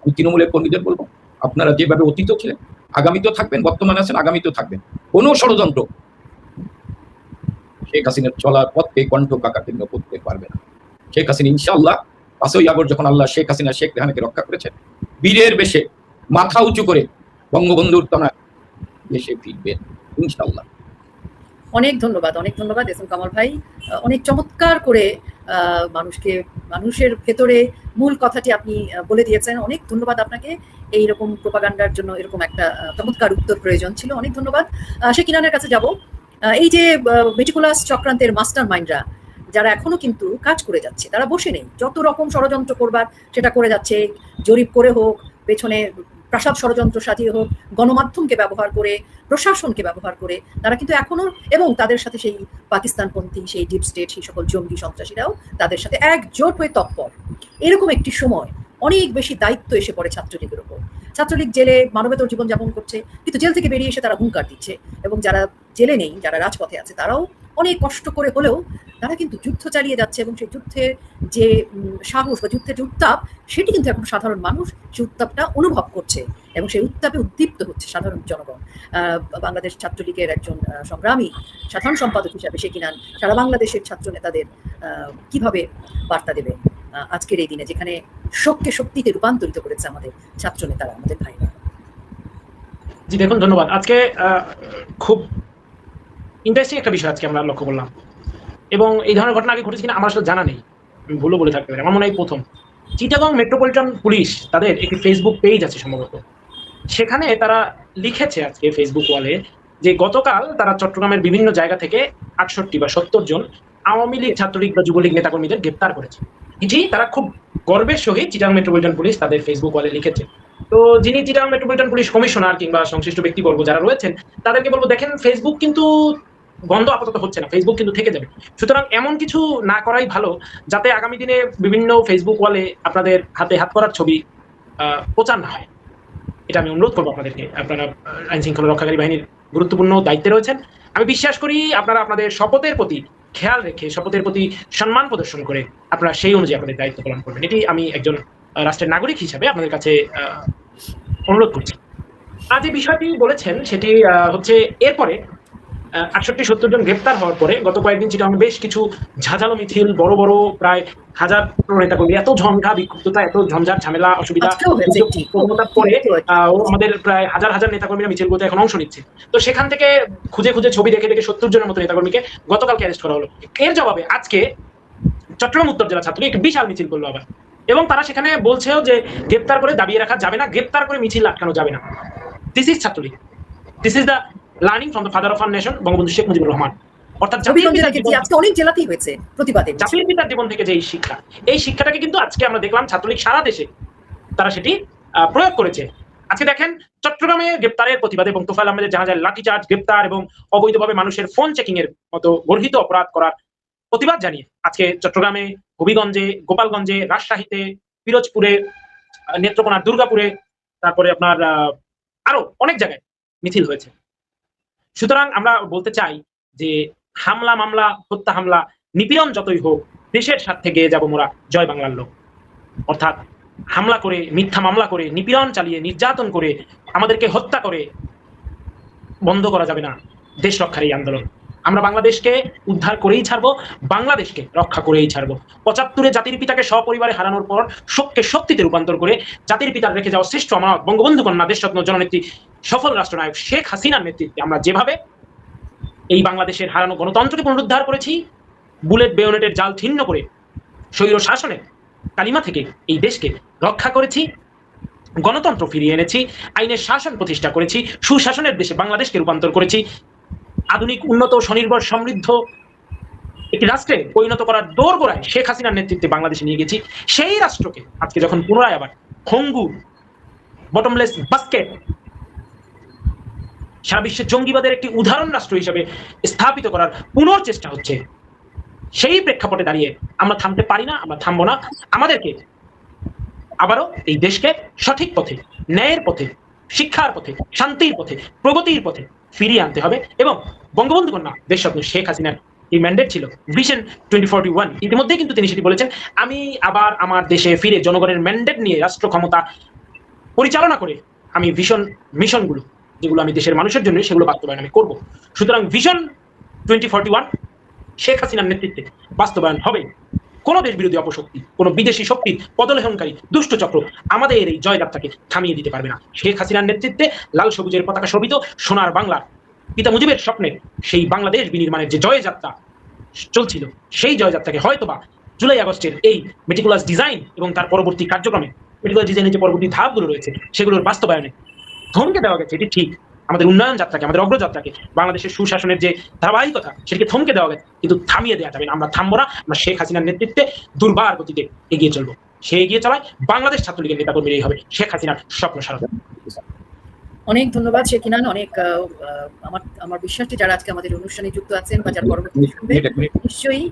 আমি তৃণমূলের কর্মীদের বলবো, আপনারা যেভাবে অতীত ছিলেন আগামীতেও থাকবেন, বর্তমানে আছেন আগামীতেও থাকবেন। কোনো ষড়যন্ত্র শেখ হাসিনার চলার পথকে কণ্ঠ কাকাতীর্ণ করতে পারবে না। শেখ হাসিনা ইনশাআল্লাহ 5ই আগস্ট যখন আল্লাহ শেখ হাসিনা শেখ রেহানাকে রক্ষা করেছেন, বীরের বেশে মাথা উঁচু করে বঙ্গবন্ধুর তনায় দেশে ফিরবেন ইনশাআল্লাহ। অনেক ধন্যবাদ এস এম কামাল ভাই, অনেক চমৎকার করে মানুষের ভেতরে মূল কথাটি আপনি বলে দিয়েছেন। অনেক ধন্যবাদ আপনাকে। এইরকম প্রোপাগান্ডার জন্য এরকম একটা চমৎকার উত্তর প্রয়োজন ছিল। অনেক ধন্যবাদ। শেখ ইনানের কাছে যাব। এই যে মেটিকুলাস চক্রান্তের মাস্টার মাইন্ডরা যারা এখনো কিন্তু কাজ করে যাচ্ছে, তারা বসে নেই, যত রকম ষড়যন্ত্র করবার সেটা করে যাচ্ছে, জরিপ করে হোক, পেছনে প্রাসাদ ষড়যন্ত্র সাজিয়ে হোক, গণমাধ্যমকে ব্যবহার করে, প্রশাসনকে ব্যবহার করে, তারা কিন্তু এখনো, এবং তাদের সাথে সেই পাকিস্তানপন্থী, সেই ডিপ স্টেট, সেই সকল জঙ্গি সন্ত্রাসীরাও তাদের সাথে একজোট হয়ে তৎপর। এরকম একটি সময় অনেক বেশি দায়িত্ব এসে পড়ে ছাত্রলীগের উপর। ছাত্রলীগ জেলে মানবেতর জীবনযাপন করছে, কিন্তু জেল থেকে বেরিয়ে এসে তারা হুঙ্কার দিচ্ছে, এবং যারা জেলে নেই, যারা রাজপথে আছে, তারাও অনেক কষ্ট করে হলেও তারা কিন্তু যুদ্ধ চালিয়ে যাচ্ছে, এবং সেই যুদ্ধের যে সাহস বা যুদ্ধের যে উত্তাপ, সেটি কিন্তু এখন সাধারণ মানুষ সেই উত্তাপটা অনুভব করছে, এবং সেই উত্তাপে উদ্দীপ্ত হচ্ছে সাধারণ জনগণ। বাংলাদেশ ছাত্রলীগের একজন সংগ্রামী সাধারণ সম্পাদক হিসাবে শেখ ইনান সারা বাংলাদেশের ছাত্র নেতাদের কিভাবে বার্তা দেবে আজকের এই দিনে, যেখানে শোককে শক্তিতে রূপান্তরিত করেছে আমাদের ছাত্র নেতারা, আমাদের ভাইরা? জি দেখুন, ধন্যবাদ। আজকে খুব ইন্টারেস্টিং একটা বিষয় আজকে আমরা লক্ষ্য করলাম, এবং এই ধরনের ঘটনা আগে ঘটেছে কিনা আমার আসলে জানা নেই, ভুলও বলে থাকতে পারে, আমার মনে হয় প্রথম। চিটাগং মেট্রোপলিটন পুলিশ, তাদের একটি ফেসবুক পেজ আছে সম্ভবত, সেখানে তারা লিখেছে আজকে ফেসবুক ওয়ালে যে গতকাল তারা চট্টগ্রামের বিভিন্ন জায়গা থেকে 68 বা 70 জন আওয়ামী লীগ, ছাত্রলীগ বা যুবলীগ নেতাকর্মীদের গ্রেপ্তার করেছে। এটি তারা খুব গর্বের সহিত চিটাগং মেট্রোপলিটন পুলিশ তাদের ফেসবুক ওয়ালে লিখেছে। তো যিনি চিটাগং মেট্রোপলিটন পুলিশ কমিশনার কিংবা সংশ্লিষ্ট ব্যক্তিবর্গ যারা রয়েছেন, তাদেরকে বলবো, দেখেন ফেসবুক কিন্তু বন্ধ আপাতত হচ্ছে না, ফেসবুক কিন্তু থেকে যাবে। সুতরাং এমন কিছু না করাই ভালো যাতে আগামী দিনে বিভিন্ন ফেসবুক ওয়ালে আপনাদের হাতে হাত করার ছবি প্রচার না হয়। এটা আমি অনুরোধ করবো আপনাদেরকে। আপনারা আইন শৃঙ্খলা রক্ষাকারী বাহিনীর গুরুত্বপূর্ণ দায়িত্বে রয়েছেন। আমি বিশ্বাস করি আপনারা আপনাদের শপথের প্রতি খেয়াল রেখে, শপথের প্রতি সম্মান প্রদর্শন করে আপনারা সেই অনুযায়ী আপনাদের দায়িত্ব পালন করবেন। এটি আমি একজন রাষ্ট্রের নাগরিক হিসাবে আপনাদের কাছে অনুরোধ করছি। আর যে বিষয়টি বলেছেন সেটি হচ্ছে, এরপরে 68-70 জন গ্রেপ্তার হওয়ার পরে গত কয়েকদিন চিটাগং বেশ কিছু ঝাঁঝালো মিছিল, বড় বড় প্রায় 1000 নেতাকর্মী, এত ঝঞ্ঝা বিক্ষুব্ধতা, এত ঝঞ্ঝাট ঝামেলা অসুবিধা পরে আমাদের প্রায় হাজার হাজার নেতাকর্মীরা মিছিলগুলোতে এখন অংশ নিচ্ছে। তো সেখান থেকে খুঁজে খুঁজে ছবি দেখে দেখে 70 জনের মতো নেতাকর্মীকে গতকালকে অ্যারেস্ট করা হলো। এর জবাবে আজকে চট্টগ্রাম উত্তর জেলা ছাত্রলীগ একটি বিশাল মিছিল করলো আবার, এবং তারা সেখানে বলছেও যে গ্রেপ্তার করে দাবিয়ে রাখা যাবে না, গ্রেপ্তার করে মিছিল আটকানো যাবে না। This is Chhatra League, this is the learning from the father of our nation, Bangabandhu Sheikh Mujibur Rahman. অর্থাৎ জাতির পিতার জীবন থেকে যে এই শিক্ষা, এই শিক্ষাটাকে কিন্তু আজকে আমরা দেখলাম ছাত্রলীগ সারা দেশে তারা সেটি প্রয়োগ করেছে। আজকে দেখেন চট্টগ্রামে গ্রেপ্তারের প্রতিবাদে এবং তোফায়েল আহমেদের জানাজায় লাঠিচার্জ, গ্রেপ্তার এবং অবৈধভাবে মানুষের ফোন চেকিং এর মতো গর্হিত অপরাধ করার প্রতিবাদ জানিয়ে আজকে চট্টগ্রামে, হবিগঞ্জে, গোপালগঞ্জে, রাজশাহীতে, পিরোজপুরে, নেত্রকোনার দুর্গাপুরে, তারপরে আপনার আরো অনেক জায়গায় মিছিল হয়েছে। সুতরাং আমরা বলতে চাই যে হামলা, মামলা, হত্যা, হামলা, নিপীড়ন যতই হোক, দেশের স্বার্থে গিয়ে যাব মোরা জয় বাংলার লোক। অর্থাৎ হামলা করে, মিথ্যা মামলা করে, নিপীড়ন চালিয়ে, নির্যাতন করে, আমাদেরকে হত্যা করে বন্ধ করা যাবে না দেশ রক্ষার এই আন্দোলন। আমরা বাংলাদেশকে উদ্ধার করেই ছাড়বো, বাংলাদেশকে রক্ষা করেই ছাড়বো। 75-এ জাতির পিতাকে সপরিবারে হারানোর পর শোককে শক্তিতে রূপান্তর করে জাতির পিতার রেখে যাওয়া শ্রেষ্ঠ আমানত বঙ্গবন্ধু কন্যা দেশরত্ন জননেত্রী সফল রাষ্ট্রনায়ক শেখ হাসিনার নেতৃত্বে আমরা যেভাবে এই বাংলাদেশের হারানো গণতন্ত্রকে পুনরুদ্ধার করেছি, বুলেট বেয়োনেটের জাল ছিন্ন করে স্বৈর শাসনের কালিমা থেকে এই দেশকে রক্ষা করেছি, গণতন্ত্র ফিরিয়ে এনেছি, আইনের শাসন প্রতিষ্ঠা করেছি, সুশাসনের দেশে বাংলাদেশকে রূপান্তর করেছি, আধুনিক, উন্নত, স্বনির্ভর, সমৃদ্ধ একটি রাষ্ট্রে পরিণত করার দোরগোড়ায় শেখ হাসিনার নেতৃত্বে বাংলাদেশে নিয়ে গেছি। সেই রাষ্ট্রকে আজকে যখন পুনরায় আবার ভঙ্গু, বটমলেস বাস্কেট, সারা বিশ্বের জঙ্গিবাদের একটি উদাহরণ রাষ্ট্র হিসেবে স্থাপিত করার পুনর্চেষ্টা হচ্ছে, সেই প্রেক্ষাপটে দাঁড়িয়ে আমরা থামতে পারি না, আমরা থামবো না। আমাদেরকে আবারও এই দেশকে সঠিক পথে, ন্যায়ের পথে, শিক্ষার পথে, শান্তির পথে, প্রগতির পথে ফিরিয়ে আনতে হবে। এবং বঙ্গবন্ধু কন্যা দেশরত্ন শেখ হাসিনার এই ম্যান্ডেট ছিল ভিশন 2041, ইতিমধ্যে কিন্তু তিনি সেটি বলেছেন, আমি আবার আমার দেশে ফিরে জনগণের ম্যান্ডেট নিয়ে রাষ্ট্র ক্ষমতা পরিচালনা করে আমি মিশনগুলো যেগুলো আমি দেশের মানুষের জন্য, সেগুলো বাস্তবায়ন আমি করব। সুতরাং ভিশন 2041 শেখ হাসিনার নেতৃত্বে বাস্তবায়ন হবে। কোন দেশ বিরোধী অপশক্তি, কোন বিদেশি শক্তির পদলেহনকারী দুষ্ট চক্র আমাদের এই জয়যাত্রাকে থামিয়ে দিতে পারবে না। শেখ হাসিনার নেতৃত্বে লাল সবুজের পতাকা শোভিত সোনার বাংলার পিতা মুজিবের স্বপ্নের সেই বাংলাদেশ বিনির্মাণের যে জয়যাত্রা চলছিল, সেই জয়যাত্রাকে হয়তোবা জুলাই আগস্টের এই মেটিকুলাস ডিজাইন এবং তার পরবর্তী কার্যক্রমে, মেটিকুলাস ডিজাইনের যে পরবর্তী ধাপগুলো রয়েছে সেগুলোর বাস্তবায়নে থমকে দেওয়া গেছে। এটি ঠিক, আমাদের উন্নয়ন যাত্রাকে, আমাদের অগ্রযাত্রাকে, বাংলাদেশের সুশাসনের যে ধারাবাহিকতা সেটিকে থমকে দেওয়া গেছে, কিন্তু থামিয়ে দেওয়া যাবে না। আমরা থামবো না, আমরা শেখ হাসিনার নেতৃত্বে দুর্বার গতিতে এগিয়ে চলবো। সে এগিয়ে চলায় বাংলাদেশ ছাত্রলীগের নেতাকর্মীরাই হবে শেখ হাসিনার স্বপ্ন সারথি। অনেক ধন্যবাদ শেখ ইনান। অনেক আমার বিশ্বাসটি যারা আজকে আমাদের অনুষ্ঠানে যুক্ত আছেন বা যারা পরবর্তীতে শুনবে নিশ্চয়ই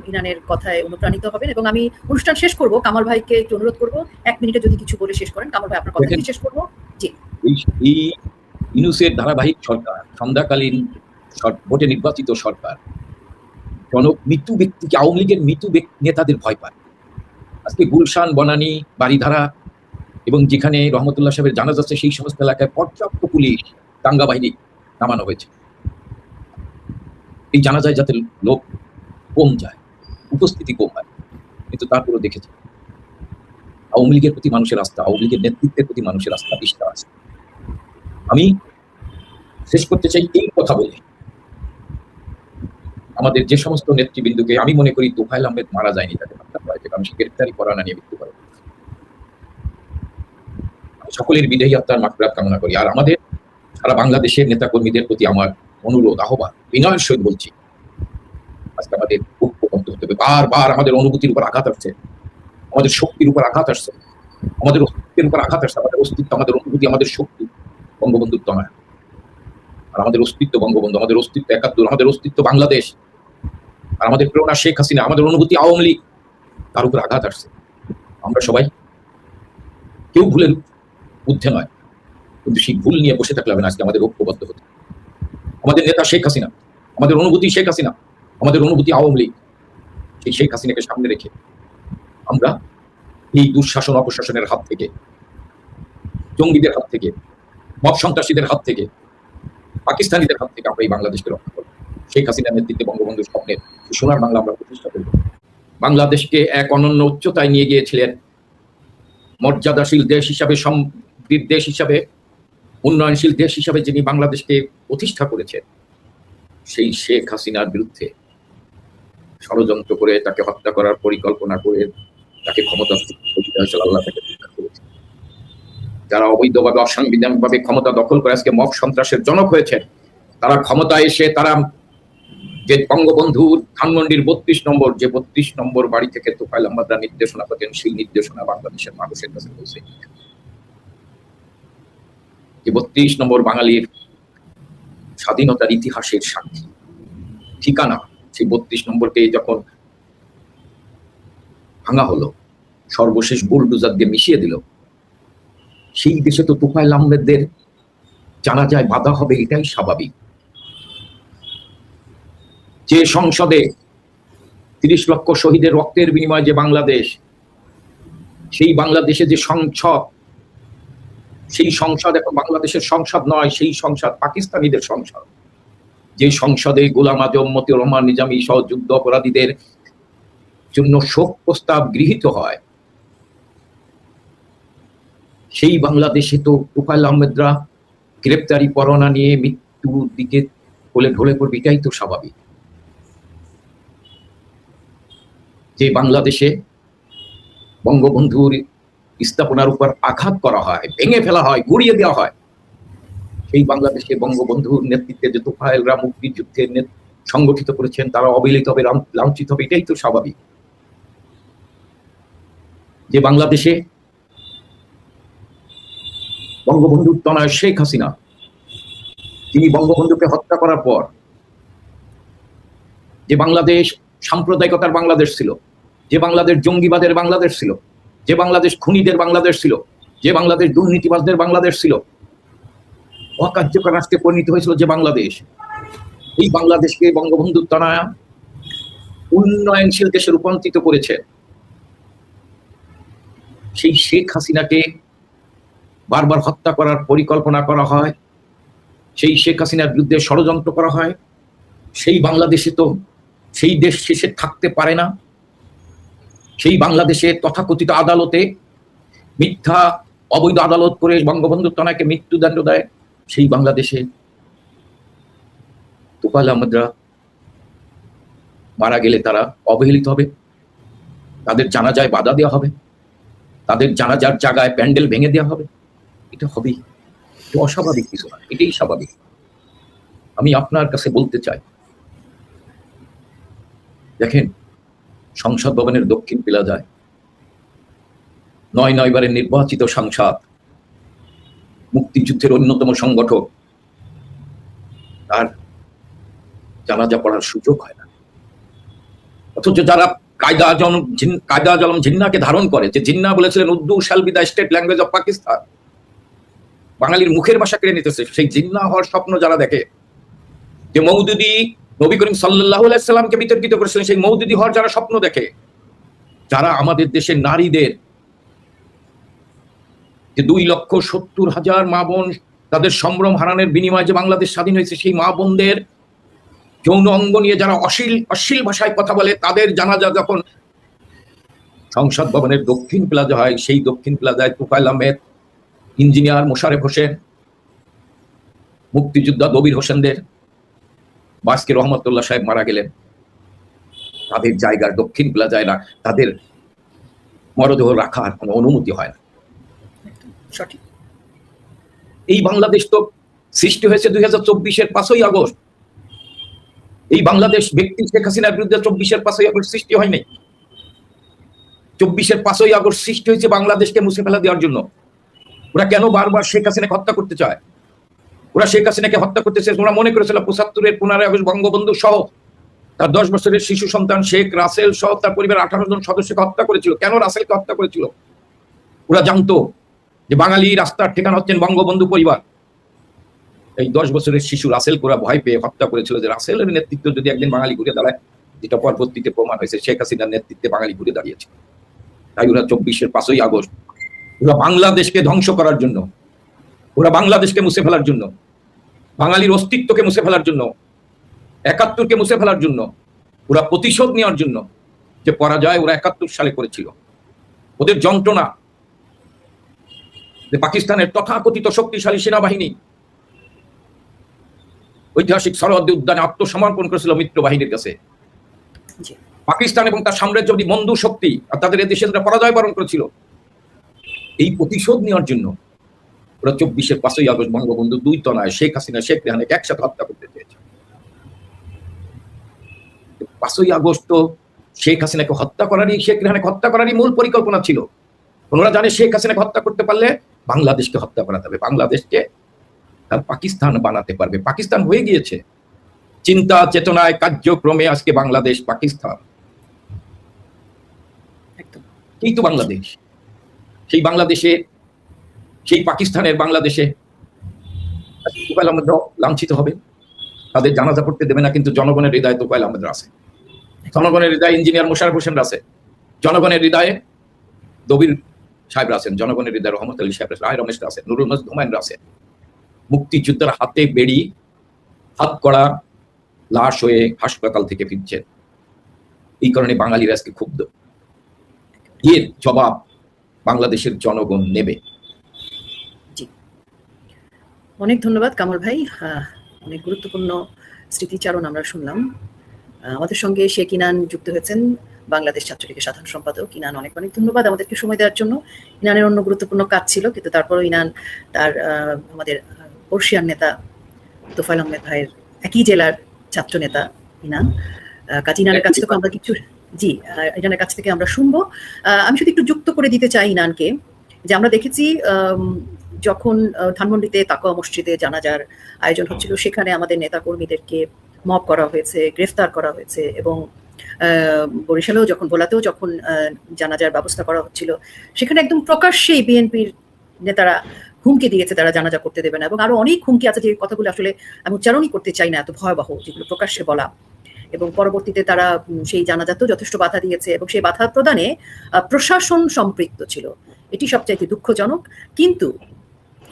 ইনানের কথায় অনুপ্রাণিত হবেন। এবং আমি অনুষ্ঠান শেষ করব, কামাল ভাইকে একটু অনুরোধ করব 1 মিনিটে যদি কিছু বলে শেষ করেন। কামাল ভাই, আপনার কথা শেষ করবো। জি, এই ইউনূসের ধারাবাহিক সরকার, সন্ধ্যাকালীন ভোটে নির্বাচিত সরকার মৃত্যু ব্যক্তিকে, আওয়ামী লীগের মৃত্যু নেতাদের ভয় পায়। আজকে গুলশান, বনানী, বাড়িধারা এবং যেখানে রহমতুল্লাহ সাহেবের জানাজা আছে সেই সমস্ত এলাকায় পর্যাপ্ত পুলিশ, দাঙ্গা বাহিনী নামানো হয়েছে। এই জানাজায় যাতে লোক কম যায়, উপস্থিতি কম হয়, কিন্তু তারপরেও দেখেছে আওয়ামী লীগের প্রতি মানুষের আস্থা, আওয়ামী লীগের নেতৃত্বের প্রতি মানুষের আস্থা, বিশ্বাস। আমি শেষ করতে চাই এই কথা বলে, আমাদের যে সমস্ত নেতৃবৃন্দকে, আমি মনে করি তোফায়েল আহমেদ মারা যায়নি, তাকে হত্যা করা হয়েছে, কারণ সে গ্রেফতারি পরোয়ানা নিয়ে মৃত্যু করে। সকলের বিদেহী আত্মার মাগফিরাত কামনা করি। আর আমাদের সারা বাংলাদেশের নেতাকর্মীদের প্রতি আমার অনুরোধ, আহ্বান, বিনয়ের সহিত বলছি, আজকে আমাদের ঐক্যবদ্ধ হতে হবে। বারবার আমাদের অনুভূতির উপর আঘাত আসছে, আমাদের শক্তির উপর আঘাত আসছে, আমাদের অস্তিত্বের উপর আঘাত আসছে। আমাদের অস্তিত্ব, আমাদের অনুভূতি, আমাদের শক্তি বঙ্গবন্ধুর তনয়। আর আমাদের অস্তিত্ব বঙ্গবন্ধু, আমাদের অস্তিত্ব ৭১, আমাদের অস্তিত্ব বাংলাদেশ, আর আমাদের প্রেরণা শেখ হাসিনা, আমাদের অনুভূতি আওয়ামী লীগ, তার উপর আঘাত আসছে। আমরা সবাই কেউ ভুলের ঊর্ধ্বে নয়, কিন্তু সেই ভুল নিয়ে বসে থাকলে হবে না। আজকে আমাদের ঐক্যবদ্ধ হতে, আমাদের নেতা শেখ হাসিনা, আমাদের অনুভূতি শেখ হাসিনা, আমাদের অনুভূতি আওয়ামী লীগ, সেই শেখ হাসিনাকে সামনে রেখে আমরা এই দুঃশাসন অপশাসনের হাত থেকে, জঙ্গিদের হাত থেকে, মব সন্ত্রাসীদের হাত থেকে, পাকিস্তানিদের হাত থেকে আমরা এই বাংলাদেশকে রক্ষা করব। শেখ হাসিনার নেতৃত্বে বঙ্গবন্ধুর স্বপ্নের সোনার বাংলা আমরা প্রতিষ্ঠা করব। বাংলাদেশকে এক অনন্য উচ্চতায় নিয়ে গিয়েছিলেন, মর্যাদাশীল দেশ হিসাবে, সমৃদ্ধ দেশ হিসাবে, উন্নয়নশীল দেশ হিসাবে যিনি বাংলাদেশকে প্রতিষ্ঠা করেছেন, সেই শেখ হাসিনার বিরুদ্ধে ষড়যন্ত্র করে, তাকে হত্যা করার পরিকল্পনা করে, তাকে ক্ষমতা আল্লাহ তাকে রক্ষা করেছেন। যারা অবৈধভাবে, অসাংবিধানিকভাবে ক্ষমতা দখল করে আজকে মব সন্ত্রাসের জনক হয়েছে, তারা ক্ষমতায় এসে তারা যে বঙ্গবন্ধুর ধানমন্ডির ৩২ নম্বর, যে ৩২ নম্বর বাড়ি থেকে তোফায়েল আহমেদরা নির্দেশনা পেতেন, সেই নির্দেশনা বাংলাদেশের মানুষের কাছে পৌঁছে, যে ৩২ নম্বর বাঙালির স্বাধীনতার ইতিহাসের সাক্ষী ঠিকানা, সেই ৩২ নম্বরকে যখন ভাঙা হলো, সর্বশেষ বুলডোজার দিয়ে মিশিয়ে দিল, সেই দেশে তো তোফায়েল আহমেদদের জানাজায় বাধা হবে, এটাই স্বাভাবিক। যে সংসদে ৩০ লক্ষ শহীদের রক্তের বিনিময়ে যে বাংলাদেশ, সেই বাংলাদেশে যে সংসদ, সেই সংসদ এখন বাংলাদেশের সংসদ নয়, সেই সংসদ পাকিস্তানিদের সংসদ। যে সংসদে গোলাম আজম, মতিউর রহমান নিজামী সহ যুদ্ধ অপরাধীদের জন্য শোক প্রস্তাব গৃহীত হয়, সেই বাংলাদেশে তো তোফায়েল আহমেদরা গ্রেপ্তারি পরোয়ানা নিয়ে মৃত্যুর দিকে কোলে ঢলে পড়বে, এটাই তো স্বাভাবিক। যে বাংলাদেশে বঙ্গবন্ধুর স্থাপনার উপর আঘাত করা হয়, ভেঙে ফেলা হয়, গুড়িয়ে দেওয়া হয়, সেই বাংলাদেশে বঙ্গবন্ধুর নেতৃত্বে যে তোফায়েলরা মুক্তিযুদ্ধের সংগঠিত করেছেন, তারা অবিলিতভাবে লাঞ্ছিত হবে, এটাই তো স্বাভাবিক। যে বাংলাদেশে বঙ্গবন্ধুর তনয় শেখ হাসিনা, তিনি বঙ্গবন্ধুকে হত্যা করার পর যে বাংলাদেশ সাম্প্রদায়িকতার বাংলাদেশ ছিল, যে বাংলাদেশ জঙ্গিবাদের বাংলাদেশ ছিল, যে বাংলাদেশ খুনিদের বাংলাদেশ ছিল, যে বাংলাদেশ দুর্নীতিবাজদের বাংলাদেশ ছিল, অকার্যকর রাষ্ট্রে পরিণত হয়েছিল যে বাংলাদেশ, এই বাংলাদেশকে বঙ্গবন্ধুর তনয়া উন্নয়নশীল দেশে রূপান্তরিত করেছে। সেই শেখ হাসিনাকে বারবার হত্যা করার পরিকল্পনা করা হয়, সেই শেখ হাসিনার বিরুদ্ধে ষড়যন্ত্র করা হয়, সেই বাংলাদেশে তো সেই দেশ শেষে থাকতে পারে না। সেই বাংলাদেশে তথাকথিত আদালতে মিথ্যা অবৈধ আদালত করে বঙ্গবন্ধু তনয়কে মৃত্যুদণ্ড দেয়। সেই বাংলাদেশে তোফায়েল আহমেদরা মারা গেলে তারা অবহেলিত হবে, তাদের জানাজায় বাধা দেওয়া হবে, তাদের জানাজার জায়গায় প্যান্ডেল ভেঙে দেওয়া হবে। এটা হবেই, এটা অস্বাভাবিক কিছু না, এটাই স্বাভাবিক। আমি আপনার কাছে বলতে চাই, দেখেন সংসদ ভবনের দক্ষিণ প্লাজায় ৯ বারের নির্বাচিত সাংসদ, মুক্তিযুদ্ধের অন্যতম সংগঠক, তার জানাজা পড়ার সুযোগ হয় না। অথচ যারা কায়দা আজম জিন্নাকে ধারণ করে, যে জিন্না বলেছিলেন Urdu shall be the state language of Pakistan, বাঙালির মুখের ভাষা কেড়ে নিতেছে, সেই জিন্না হওয়ার স্বপ্ন যারা দেখে, যে মওদুদি নবী করিম সাল্লাল্লাহু আলাইহি সাল্লামকে বিতর্কিত করেছিলেন, সেই মওদুদি হওয়ার যারা স্বপ্ন দেখে, যারা আমাদের দেশের নারীদের, যে 2,70,000 মা বোন তাদের সম্ভ্রম হারানোর বিনিময়ে যে বাংলাদেশ স্বাধীন হয়েছে, সেই মা বোনদের যৌন অঙ্গ নিয়ে যারা অশ্লীল ভাষায় কথা বলে, তাদের জানাজা যখন সংসদ ভবনের দক্ষিণ প্লাজা হয়, সেই দক্ষিণ প্লাজায় তোফায়েল আহমেদ, ইঞ্জিনিয়ার মোশারেফ হোসেন, মুক্তিযোদ্ধা দবির হোসেনদের, বাসকে রহমতুল্লাহ সাহেব মারা গেলেন, তাদের জায়গার দক্ষিণ প্লাজায় না, তাদের মরদেহ রাখার কোনো অনুমতি হয় না। সঠিক। এই বাংলাদেশ তো সৃষ্টি হয়েছে 2024-এর 5ই আগস্ট। এই বাংলাদেশ ব্যক্তি শেখ হাসিনার বিরুদ্ধে 24-এর 5ই আগস্ট সৃষ্টি হয়নি। 24-এর 5ই আগস্ট সৃষ্টি হয়েছে বাংলাদেশকে মুছে ফেলা দেওয়ার জন্য। ওরা কেন বারবার শেখ হাসিনাকে হত্যা করতে চায়? ওরা শেখ হাসিনাকে হত্যা করতে চায়, ওরা মনে করেছিল 75-এর 15ই আগস্ট বঙ্গবন্ধু সহ তার 10 বছরের শিশু সন্তান শেখ রাসেল সহ তার পরিবারের 18 জন সদস্যকে হত্যা করেছিল। কেন রাসেলকে হত্যা করেছিল? ওরা জানতো যে বাঙালি রাস্তার ঠিকানা হচ্ছেন বঙ্গবন্ধু পরিবার। এই 10 বছরের শিশু রাসেল ওরা ভয় পেয়ে হত্যা করেছিল, যে রাসেলের নেতৃত্ব যদি একদিন বাঙালি ঘুরে দাঁড়ায়, যেটা পরবর্তীতে প্রমাণ হয়েছে, শেখ হাসিনার নেতৃত্বে বাঙালি ঘুরে দাঁড়িয়েছে। তাই ওরা 24-এর 5ই আগস্ট ওরা বাংলাদেশকে ধ্বংস করার জন্য, ওরা বাংলাদেশকে মুছে ফেলার জন্য, বাঙালির অস্তিত্বকে মুছে ফেলার জন্য, 71-কে মুছে ফেলার জন্য, ওরা প্রতিশোধ নেওয়ার জন্য, যে পরাজয় ওরা 71 সালে করেছিল, ওদের যন্ত্রণা, যে পাকিস্তানের তথাকথিত শক্তিশালী সেনাবাহিনী ঐতিহাসিক সরহদ্দি উদ্যানে আত্মসমর্পণ করেছিল মিত্র বাহিনীর কাছে। পাকিস্তান এবং তার সাম্রাজ্যবাদী বন্ধু শক্তি আর তাদের দেশে পরাজয় বরণ করেছিল। এই প্রতিশোধ নেওয়ার জন্য ওরা 24-এর 5ই আগস্ট বঙ্গবন্ধু 2 তনায় শেখ হাসিনা শেখ রেহানাকে একসাথে হত্যা করতে চেয়েছে। 5ই আগস্ট তো শেখ হাসিনাকে হত্যা করারই, শেখ রেহানাকে হত্যা করারই মূল পরিকল্পনা ছিল। ওরা জানে শেখ হাসিনাকে হত্যা করতে পারলে বাংলাদেশকে হত্যা করাতে হবে, বাংলাদেশকে তার পাকিস্তান বানাতে পারবে। পাকিস্তান হয়ে গিয়েছে, চিন্তা চেতনায় কার্যক্রমে আজকে বাংলাদেশ পাকিস্তান। এই তো বাংলাদেশ। সেই বাংলাদেশে, সেই পাকিস্তানের বাংলাদেশে তোফায়েল আহমেদ লাঞ্ছিত হবে, তাদের জানাজা পড়তে দেবে না, কিন্তু জনগণের হৃদয়ে তোফায়েল আহমেদ আছে, জনগণের হৃদয়ে ইঞ্জিনিয়ার মোশাররফ হোসেন আছে, জনগণের হৃদয়ে দবির সাহেব আছেন, জনগণের হৃদয়ে রহমত আলী সাহেব রায় রমেশ আছে, নুরুল নজ হুমায়ুন আছে। মুক্তিযোদ্ধার হাতে বেড়ি, হাত করা লাশ হয়ে হাসপাতাল থেকে ফিরছেন। এই কারণে বাঙালিরা আজকে ক্ষুব্ধ। এর জবাব বাংলাদেশের জনগণ নেবে। অনেক ধন্যবাদ কামাল ভাই, অনেক গুরুত্বপূর্ণ স্মৃতিচারণ আমরা শুনলাম। আমাদের সঙ্গে শেখ ইনান যুক্ত হয়েছেন, বাংলাদেশ ছাত্রলীগের সাধারণ সম্পাদক। ইনান, অনেক অনেক ধন্যবাদ আমাদেরকে সময় দেওয়ার জন্য। ইনানের অন্য গুরুত্বপূর্ণ কাজ ছিল, কিন্তু তারপরও ইনান তার আমাদের বর্ষিয়ান নেতা তোফায়েল আহমেদ ভাইয়ের একই জেলার ছাত্র নেতা ইনান, কাজী ইনানের কাছ থেকে আমরা কিছু ইনানের কাছ থেকে আমরা শুনবো। আমি শুধু একটু যুক্ত করে দিতে চাই ইনানকে, যে আমরা দেখেছি যখন ধানমন্ডিতে তাকওয়া মসজিদে জানাজার আয়োজন হচ্ছিল, সেখানে আমাদের নেতা কর্মীদেরকে মব করা হয়েছে, গ্রেফতার করা হয়েছে, এবং বরিশালেও যখন, ভোলাতেও যখন জানাজার ব্যবস্থা করা হচ্ছিল, সেখানে একদম প্রকাশ্যেই বিএনপির নেতারা হুমকি দিয়েছে তারা জানাজা করতে দেবে না, এবং আরো অনেক হুমকি আছে যে কথাগুলো আসলে আমি উচ্চারণই করতে চাই না, এত ভয়াবহ, যেগুলো প্রকাশ্যে বলা। এবং পরবর্তীতে তারা সেই জানাজাতেও যথেষ্ট বাধা দিয়েছে, এবং সেই বাধা প্রদানে প্রশাসন সম্পৃক্ত ছিল। এটি সবচাইতে দুঃখজনক। কিন্তু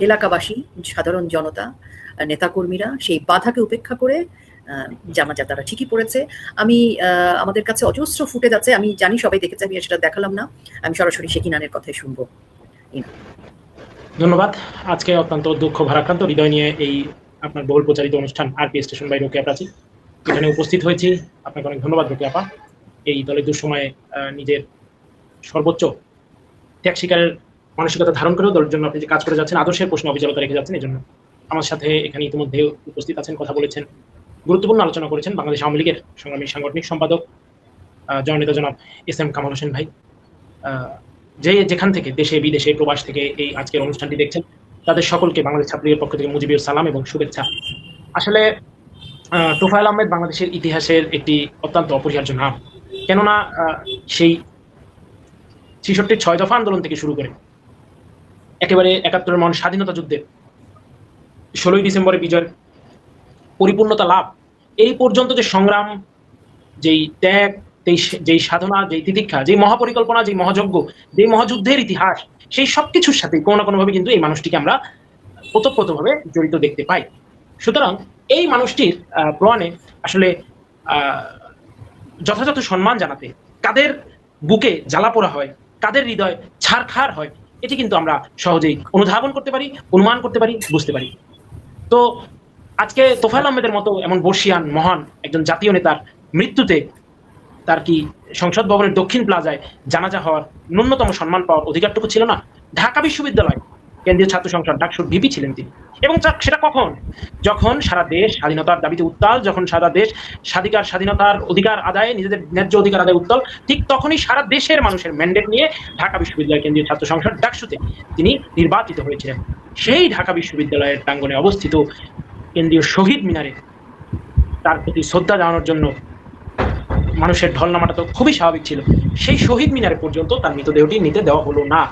এলাকাবাসী, সাধারণ জনতা, নেতাকর্মীরা সেই বাধাকে উপেক্ষা করে জামাজা তারা ঠিকই পড়েছে। আমি আমাদের কাছে অজস্র ফুটেজ আছে, আমি জানি সবাই দেখেছে, আমি সেটা দেখালাম না, আমি সরাসরি শেকিনানের কথাই শুনবো। ধন্যবাদ। আজকে অত্যন্ত দুঃখ ভারাক্রান্ত হৃদয় নিয়ে এই আপনার বহুল প্রচারিত অনুষ্ঠান RP station by Rokeya Prachi এখানে উপস্থিত হয়েছি। আপনাকে অনেক ধন্যবাদ রোকেয়া আপা। এই দলের দুঃসময়ে নিজের সর্বোচ্চ ত্যাগ স্বীকারের মানসিকতা ধারণ করেও দলের জন্য আপনি যে কাজ করে যাচ্ছেন, আদর্শের প্রশ্নে অবিচলতা রেখে যাচ্ছেন, এই জন্য আমার সাথে এখানে ইতিমধ্যে উপস্থিত আছেন, কথা বলেছেন, গুরুত্বপূর্ণ আলোচনা করেছেন বাংলাদেশ আওয়ামী লীগের সংগ্রামী সাংগঠনিক সম্পাদক জননেতা জনাব এস.এম. কামাল হোসেন ভাই। যে যেখান থেকে দেশে বিদেশে প্রবাস থেকে এই আজকের অনুষ্ঠানটি দেখছেন তাদের সকলকে বাংলাদেশ ছাত্রলীগের পক্ষ থেকে মুজিবুর সালাম এবং শুভেচ্ছা। আসলে তোফায়েল আহমেদ বাংলাদেশের ইতিহাসের একটি অত্যন্ত অপরিহার্য নাম, কেননা সেই ৬৬ 6 দফা আন্দোলন থেকে শুরু করে একেবারে ৭১ মহান স্বাধীনতা যুদ্ধের ১৬ই ডিসেম্বরে বিজয়ের পরিপূর্ণতা লাভ এই পর্যন্ত যে সংগ্রাম, যেই ত্যাগ, যেই সাধনা, যেই তিতিক্ষা, যেই মহাপরিকল্পনা, যেই মহাযজ্ঞ, যেই মহাযুদ্ধের ইতিহাস, সেই সবকিছুর সাথে কোনো না কোনোভাবে কিন্তু এই মানুষটিকে আমরা ওতপ্রোতভাবে জড়িত দেখতে পাই। সুতরাং এই মানুষটির প্রয়াণে আসলে যথাযথ সম্মান জানাতে কাদের বুকে জ্বালা পোড়া হয়, কাদের হৃদয় ছারখার হয়, এটি কিন্তু আমরা সহজেই অনুধাবন করতে পারি, অনুমান করতে পারি, বুঝতে পারি। তো আজকে তোফায়েল আহমেদের মতো এমন বর্ষিয়ান মহান একজন জাতীয় নেতার মৃত্যুতে তার কি সংসদ ভবনের দক্ষিণ প্লাজায় জানাজা হওয়ার ন্যূনতম সম্মান পাওয়ার অধিকারটুকু ছিল না? ঢাকা বিশ্ববিদ্যালয় কেন্দ্রীয় ছাত্র সংসদ ডাকসুর ভিপি ছিলেন তিনি, এবং সেটা কখন? যখন সারা দেশ স্বাধীনতার দাবিতে উত্তাল, যখন সারা দেশ স্বাধীনতার অধিকার আদায়ে, নিজেদের ন্যায্য অধিকার আদায়ে উত্তাল, ঠিক তখনই সারা দেশের মানুষের ম্যান্ডেট নিয়ে ঢাকা বিশ্ববিদ্যালয় কেন্দ্রীয় ছাত্র সংসদ ডাকসুতে তিনি নির্বাচিত হয়েছিলেন। সেই ঢাকা বিশ্ববিদ্যালয়ের প্রাঙ্গণে অবস্থিত কেন্দ্রীয় শহীদ মিনারে তার প্রতি শ্রদ্ধা জানানোর জন্য মানুষের ঢল নামাটা তো খুবই স্বাভাবিক ছিল। সেই শহীদ মিনারে পর্যন্ত তার মৃতদেহটি নিতে দেওয়া হলো না।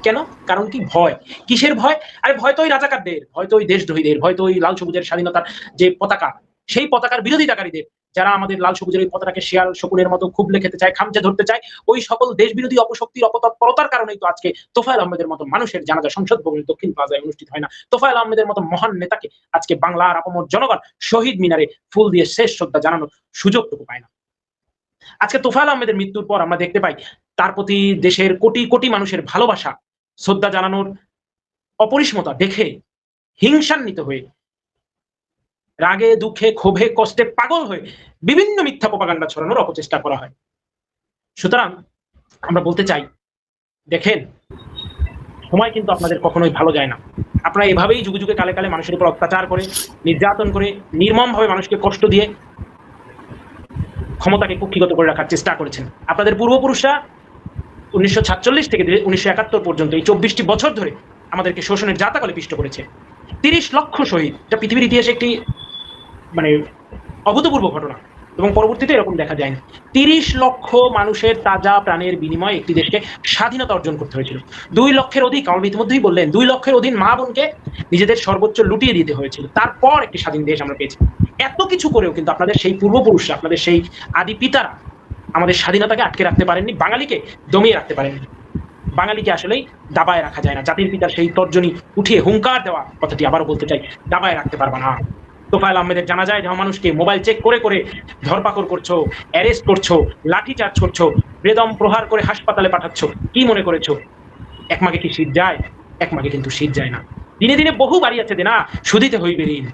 কেন? কারণ কি? ভয়। কিসের ভয়? আরে ভয় তো ওই রাজাকারদের, ভয় তো ওই দেশদ্রোহীদের, ভয় তো ওই লাল সবুজের স্বাধীনতার যে পতাকা, সেই পতাকার বিরোধিতাকারীদের, যারা আমাদের লাল সবুজের ওই পতাকাকে শিয়াল শকুনের মতো খুবলে খেতে চায়, খামচে ধরতে চায়, ওই সকল দেশ বিরোধী অপশক্তির অপতৎপরতার কারণেই তো আজকে তোফায়েল আহমেদের মতো মানুষের জানাজা সংসদ ভবনের দক্ষিণ প্লাজায় অনুষ্ঠিত হয় না। তোফায়েল আহমেদের মতো মহান নেতাকে আজকে বাংলার আপামর জনগণ শহীদ মিনারে ফুল দিয়ে শেষ শ্রদ্ধা জানানোর সুযোগটুকু পায় না। আজকে তোফায়েল আহমেদের মৃত্যুর পর আমরা দেখতে পাই তার প্রতি দেশের কোটি কোটি মানুষের ভালোবাসা, শ্রদ্ধা জানানোর অপরিসমতা দেখে হিংসান্বিত হয়ে, রাগে, দুঃখে, ক্ষোভে, কষ্টে পাগল হয়ে বিভিন্ন মিথ্যা প্রপাগান্ডা ছড়ানোর অপচেষ্টা করা হয়। সুতরাং আমরা বলতে চাই, দেখেন, সময় কিন্তু আপনাদের কখনোই ভালো যায় না। আপনারা এভাবেই যুগে যুগে কালে কালে মানুষের উপর অত্যাচার করে, নির্যাতন করে, নির্মমভাবে মানুষকে কষ্ট দিয়ে ক্ষমতাকে কুক্ষিগত করে রাখার চেষ্টা করেছেন। আপনাদের পূর্বপুরুষরা 1946 থেকে 1971 পর্যন্ত এই 24টি বছর ধরে আমাদেরকে শোষণের জাতাকলে পিষ্ট করেছে। 30 লক্ষ শহীদ, এটা পৃথিবীর ইতিহাসে একটি অভূতপূর্ব ঘটনা, এবং পরবর্তীতে এরকম দেখা যায়নি। 30 লক্ষ মানুষের তাজা প্রাণের বিনিময়ে একটি দেশকে স্বাধীনতা অর্জন করতে হয়েছিল। 2 লক্ষের অধিক, আমার ইতিমধ্যেই বললেন, 2 লক্ষের অধিক মা বোনকে নিজেদের সর্বোচ্চ লুটিয়ে দিতে হয়েছিল, তারপর একটি স্বাধীন দেশ আমরা পেয়েছি। এত কিছু করেও কিন্তু আপনাদের সেই পূর্বপুরুষরা, আপনাদের সেই আদি পিতারা আমাদের স্বাধীনতাকে আটকে রাখতে পারেননি, বাঙালিকে দমিয়ে রাখতে পারেননি। বাঙালিকে আসলেই দাবায় রাখা যায় না। জাতির পিতার সেই তর্জনী উঠিয়ে হুঙ্কার দেওয়া কথাটি আবারও বলতে চাই, দাবায় রাখতে পারবা না। তোফায়েল আহমেদের জানাজায় যাওয়া মানুষকে মোবাইল চেক করে করে ধরপাকড় করছো, অ্যারেস্ট করছো, লাঠিচার্জ করছো, বেদম প্রহার করে হাসপাতালে পাঠাচ্ছ। কি মনে করেছো এক মাকে কি শীত যায়? এক মাকে কিন্তু শীত যায় না। দিনে দিনে বহু বাড়ি আছে যে না শুধিতে হইবে ঋণ।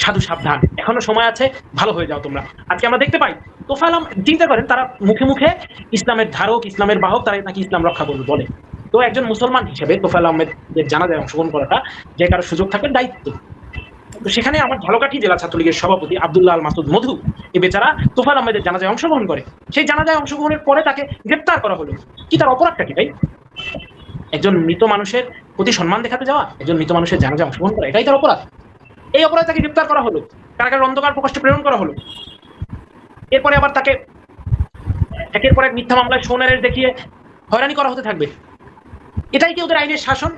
সাধু সাবধান, এখনো সময় আছে, ভালো হয়ে যাও তোমরা। আজকে আমরা দেখতে পাই তোফায়েল আহমেদ, চিন্তা করেন, তারা মুখে মুখে ইসলামের ধারক, ইসলামের বাহক, তারা নাকি ইসলাম রক্ষা করবে বলে। তো একজন মুসলমান হিসেবে তোফায়েল আহমেদের জানাজায় অংশগ্রহণ করাটা যে কারো সুযোগ থাকবে দায়িত্ব। তো সেখানে আমার ঝালকাঠি জেলা ছাত্রলীগের সভাপতি আব্দুল্লাহ আল মাসুদ মধু, এ বেচারা তোফায়েল আহমেদের জানাজায় অংশগ্রহণ করে। সেই জানাজায় অংশগ্রহণের পরে তাকে গ্রেপ্তার করা হলো। কি তার অপরাধটা কি ভাই? একজন মৃত মানুষের প্রতি সম্মান দেখাতে যাওয়া, একজন মৃত মানুষের জানাজায় অংশগ্রহণ করা, এটাই তার অপরাধ। এই অপরাধে তাকে গ্রেপ্তার করা হলো, কারাগারের অন্ধকার প্রকোষ্ঠে প্রেরণ করা হলো। এরপরে আবার তাকে একের পর এক মিথ্যা মামলায় সোনারের দেখিয়ে হয়রানি করা হতে থাকবে। এটাই কি ওদের আইনের শাসন?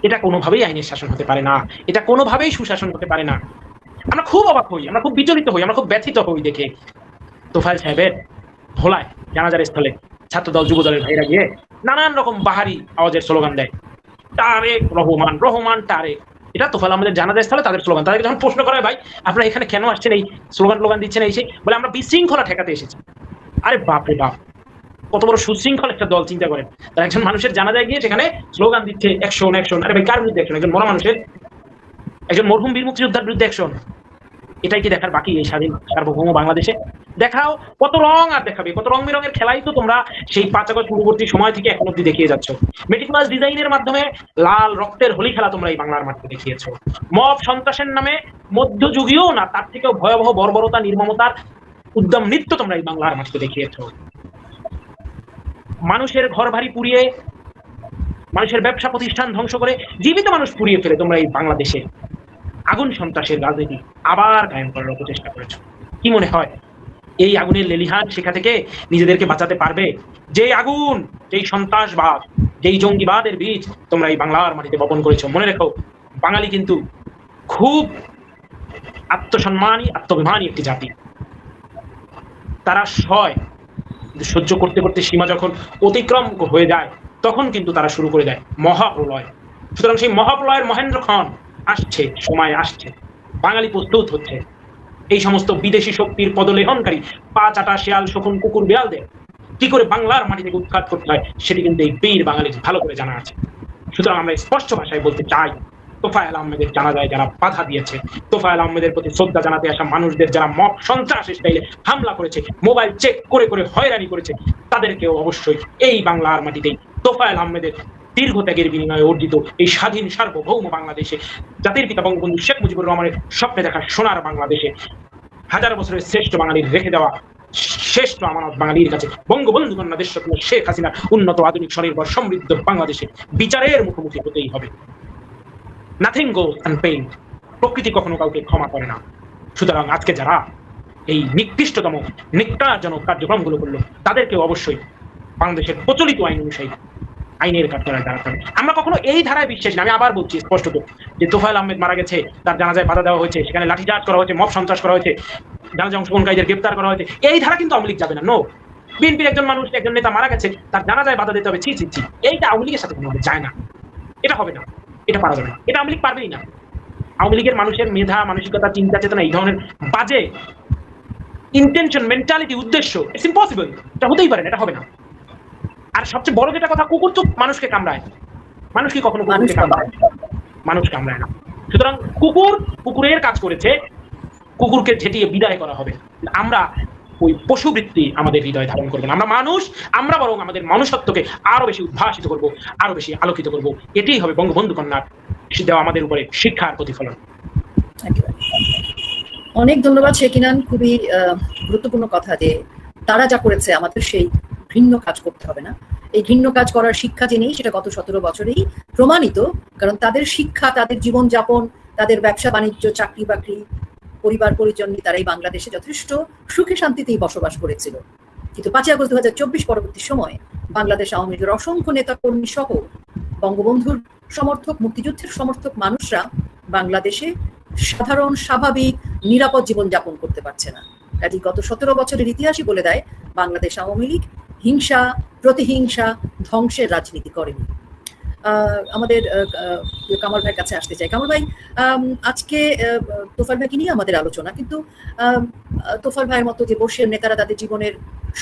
এটা কোনোভাবেই আইনের শাসন হতে পারে না, এটা কোনোভাবেই সুশাসন হতে পারে না। আমরা খুব অবাক হই, আমরা খুব বিচলিত হই, আমরা খুব ব্যথিত হই দেখে তোফায়েল সাহেবের ভোলায় জানাজার স্থলে ছাত্রদল, যুবদলের ভাইরা গিয়ে নানান রকম বাহারি আওয়াজের স্লোগান দেয়। তারেক রহমান, রহমান তারেক। এটা তোফায়েল আহমেদের জানাজা স্থলে তাদের স্লোগান। তাদেরকে যখন প্রশ্ন করা হয়, ভাই আপনারা এখানে কেন আসছেন, এই স্লোগান দিচ্ছেন, এই সেই, বলে আমরা বিশৃঙ্খলা ঠেকাতে এসেছি। আরে বাপ রে বাপ, কত বড় সুশৃঙ্খল একটা দল, চিন্তা করেন। তারা একজন মানুষের জানাজায় গিয়ে সেখানে স্লোগান দিচ্ছে অ্যাকশন অ্যাকশন। আরে ভাই, কার বিরুদ্ধে অ্যাকশন? একজন মরা মানুষের, একজন মরহুম বীর মুক্তিযোদ্ধার বিরুদ্ধে অ্যাকশন? এটাই কি দেখার বাকি এই স্বাধীন সার্বভৌম বাংলাদেশে? দেখাও কত রং আর দেখাবে, কত রং বেরঙের খেলাই তো তোমরা সেই 5 আগস্ট পূর্ববর্তী সময় থেকে এখন অব্দি দেখিয়ে যাচ্ছ। মেটিকুলাস ডিজাইনের মাধ্যমে লাল রক্তের হোলি খেলা তোমরা এই বাংলার মাটিতে দেখিয়েছো। মব সন্ত্রাসের নামে মধ্যযুগীয় না, তার থেকেও ভয়াবহ বর্বরতা, নির্মমতার উদ্যম নৃত্য তোমরা এই বাংলার মাটিতে দেখিয়েছো। মানুষের ঘর বাড়ি পুড়িয়ে, মানুষের ব্যবসা প্রতিষ্ঠান ধ্বংস করে, জীবিত মানুষ পুড়িয়ে ফেলে তোমরা এই বাংলাদেশে আগুন সন্ত্রাসের রাজনীতি আবার কায়েম করার অপচেষ্টা করেছো। কি মনে হয় এই আগুনের লেলিহান শিখা থেকে নিজেদেরকে বাঁচাতে পারবে? যেই আগুন, যেই সন্ত্রাসবাদ, যেই জঙ্গিবাদের বীজ তোমরা এই বাংলার মাটিতে বপন করেছো। মনে রেখো, বাঙালি কিন্তু খুব আত্মসম্মানী, আত্মাভিমানী একটি জাতি। তারা সহ্য করতে করতে সীমা যখন অতিক্রম হয়ে যায়, তখন কিন্তু তারা শুরু করে দেয় মহাপ্রলয়। সুতরাং সেই মহাপ্রলয়ের মহেন্দ্রক্ষণ আসছে, সময় আসছে, বাঙালি প্রস্তুত হচ্ছে। এই সমস্ত বিদেশি শক্তির পদলেহনকারী পা চাটা শেয়াল, শকুন, কুকুর, বিড়ালদের কি করে বাংলার মাটি থেকে উৎখাত করতে হয় সেটি কিন্তু এই বীর বাঙালির ভালো করে জানা আছে। সুতরাং আমরা স্পষ্ট ভাষায় বলতে চাই, তোফায়েল আহমেদের জানাজায় যারা বাধা দিয়েছে, তোফায়েল আহমেদের প্রতি শ্রদ্ধা জানাতে আসা মানুষদের যারা মব সন্ত্রাস স্টাইলে হামলা করেছে, মোবাইল চেক করে করে হয়রানি করেছে, তাদেরকেও অবশ্যই এই বাংলার মাটিতেই তোফায়েল আহমেদের দীর্ঘ ত্যাগের বিনিময়ে অর্জিত এই স্বাধীন সার্বভৌম বাংলাদেশে, জাতির পিতা বঙ্গবন্ধু শেখ মুজিবুর রহমানের স্বপ্নে দেখা সোনার বাংলাদেশে, হাজার বছরের শ্রেষ্ঠ বাঙালির রেখে দেওয়া শ্রেষ্ঠ আমানত বাঙালির কাছে বঙ্গবন্ধু কন্যা দেশরত্ন শেখ হাসিনার উন্নত আধুনিক স্বনির্ভর সমৃদ্ধ বাংলাদেশে বিচারের মুখোমুখি হতেই হবে। নাথিং গোজ আনপেইড। প্রকৃতি কখনো কাউকে ক্ষমা করে না। সুতরাং আজকে যারা এই নিকৃষ্টতম নিকারজনক কার্যক্রমগুলো করলো, তাদেরকে অবশ্যই বাংলাদেশের প্রচলিত আইন অনুযায়ী আইনের কাঠগড়ায় দাঁড়াতে হবে। আমরা কখনো এই ধারায় বিশ্বাস না। আমি আবার বলছি স্পষ্টত, যে তোফায়েল আহমেদ মারা গেছে, তার জানাজায় বাধা দেওয়া হয়েছে, সেখানে লাঠিচার্জ করা হয়েছে, মব সন্ত্রাস করা হয়েছে, জানাজায় অংশগ্রহণকারীদের গ্রেপ্তার করা হয়েছে, এই ধারা কিন্তু আওয়ামী লীগ যাবে না। নো, বিএনপির একজন মানুষ, একজন নেতা মারা গেছে, তার জানাজায় বাধা দিতে হবে, ছি ছি ছি, এইটা আওয়ামী লীগের সাথে কোনোভাবে যায় না। এটা হবে না, এটা পারা যাবে না, এটা আওয়ামী লীগ পারবেই না। আওয়ামী লীগের মানুষের মেধা, মানসিকতা, চিন্তা চেতনা, এই ধরনের বাজে ইন্টেনশন, মেন্টালিটি, উদ্দেশ্য, ইটস ইম্পসিবল। এটা হতেই পারে না, এটা হবে না। আর সবচেয়ে বড় যেটা কথা, কুকুর তো মানুষকে কামড়ায়, মানুষ কি কখনো কুকুরকে কামড়ায়? মানুষ কামড়ায় না। সুতরাং কুকুরের কাজ করেছে, কুকুরকে ঝেঁটিয়ে বিদায় করা হবে। আমরা ওই পশুবৃত্তি আমাদের হৃদয়ে ধারণ করবো না। আমরা মানুষ, আমরা বরং আমাদের মনুষ্যত্বকে আরো বেশি উদ্ভাসিত করব, আরো বেশি আলোকিত করব। এটাই হবে বঙ্গবন্ধু কন্যার দেওয়া আমাদের উপরে শিক্ষার প্রতিফলন। অনেক ধন্যবাদ শেকিনান। খুবই গুরুত্বপূর্ণ কথা যে তারা যা করেছে আমাদের সেই ঘৃণ্য কাজ করতে হবে না। এই ঘৃণ্য কাজ করার শিক্ষা যে নেই সেটা গত 17 বছরেই প্রমাণিত। কারণ তাদের শিক্ষা, তাদের জীবনযাপন, তাদের ব্যবসা বাণিজ্য, চাকরি বাকরি, পরিবার পরিজন নিয়ে তারা এই বাংলাদেশে যথেষ্ট সুখে শান্তিতেই বসবাস করেছিল। কিন্তু 5 আগস্ট 2024 পরবর্তী সময়ে বাংলাদেশ আওয়ামী লীগের অসংখ্য নেতা কর্মী সহ বঙ্গবন্ধুর সমর্থক, মুক্তিযুদ্ধের সমর্থক মানুষরা বাংলাদেশে সাধারণ, স্বাভাবিক, নিরাপদ জীবনযাপন করতে পারছে না। কাজে গত 17 বছরের ইতিহাসই বলে দেয় বাংলাদেশ আওয়ামী লীগ হিংসা, প্রতিহিংসা, ধ্বংসের রাজনীতি করেনি। আমাদের কামাল ভাইয়ের কাছে আসতে চাই। কামাল ভাই, আজকে তোফায়েল ভাইকে নিয়ে আমাদের আলোচনা, কিন্তু তোফায়েল ভাইয়ের মতো যে বর্ষীয় নেতারা তাদের জীবনের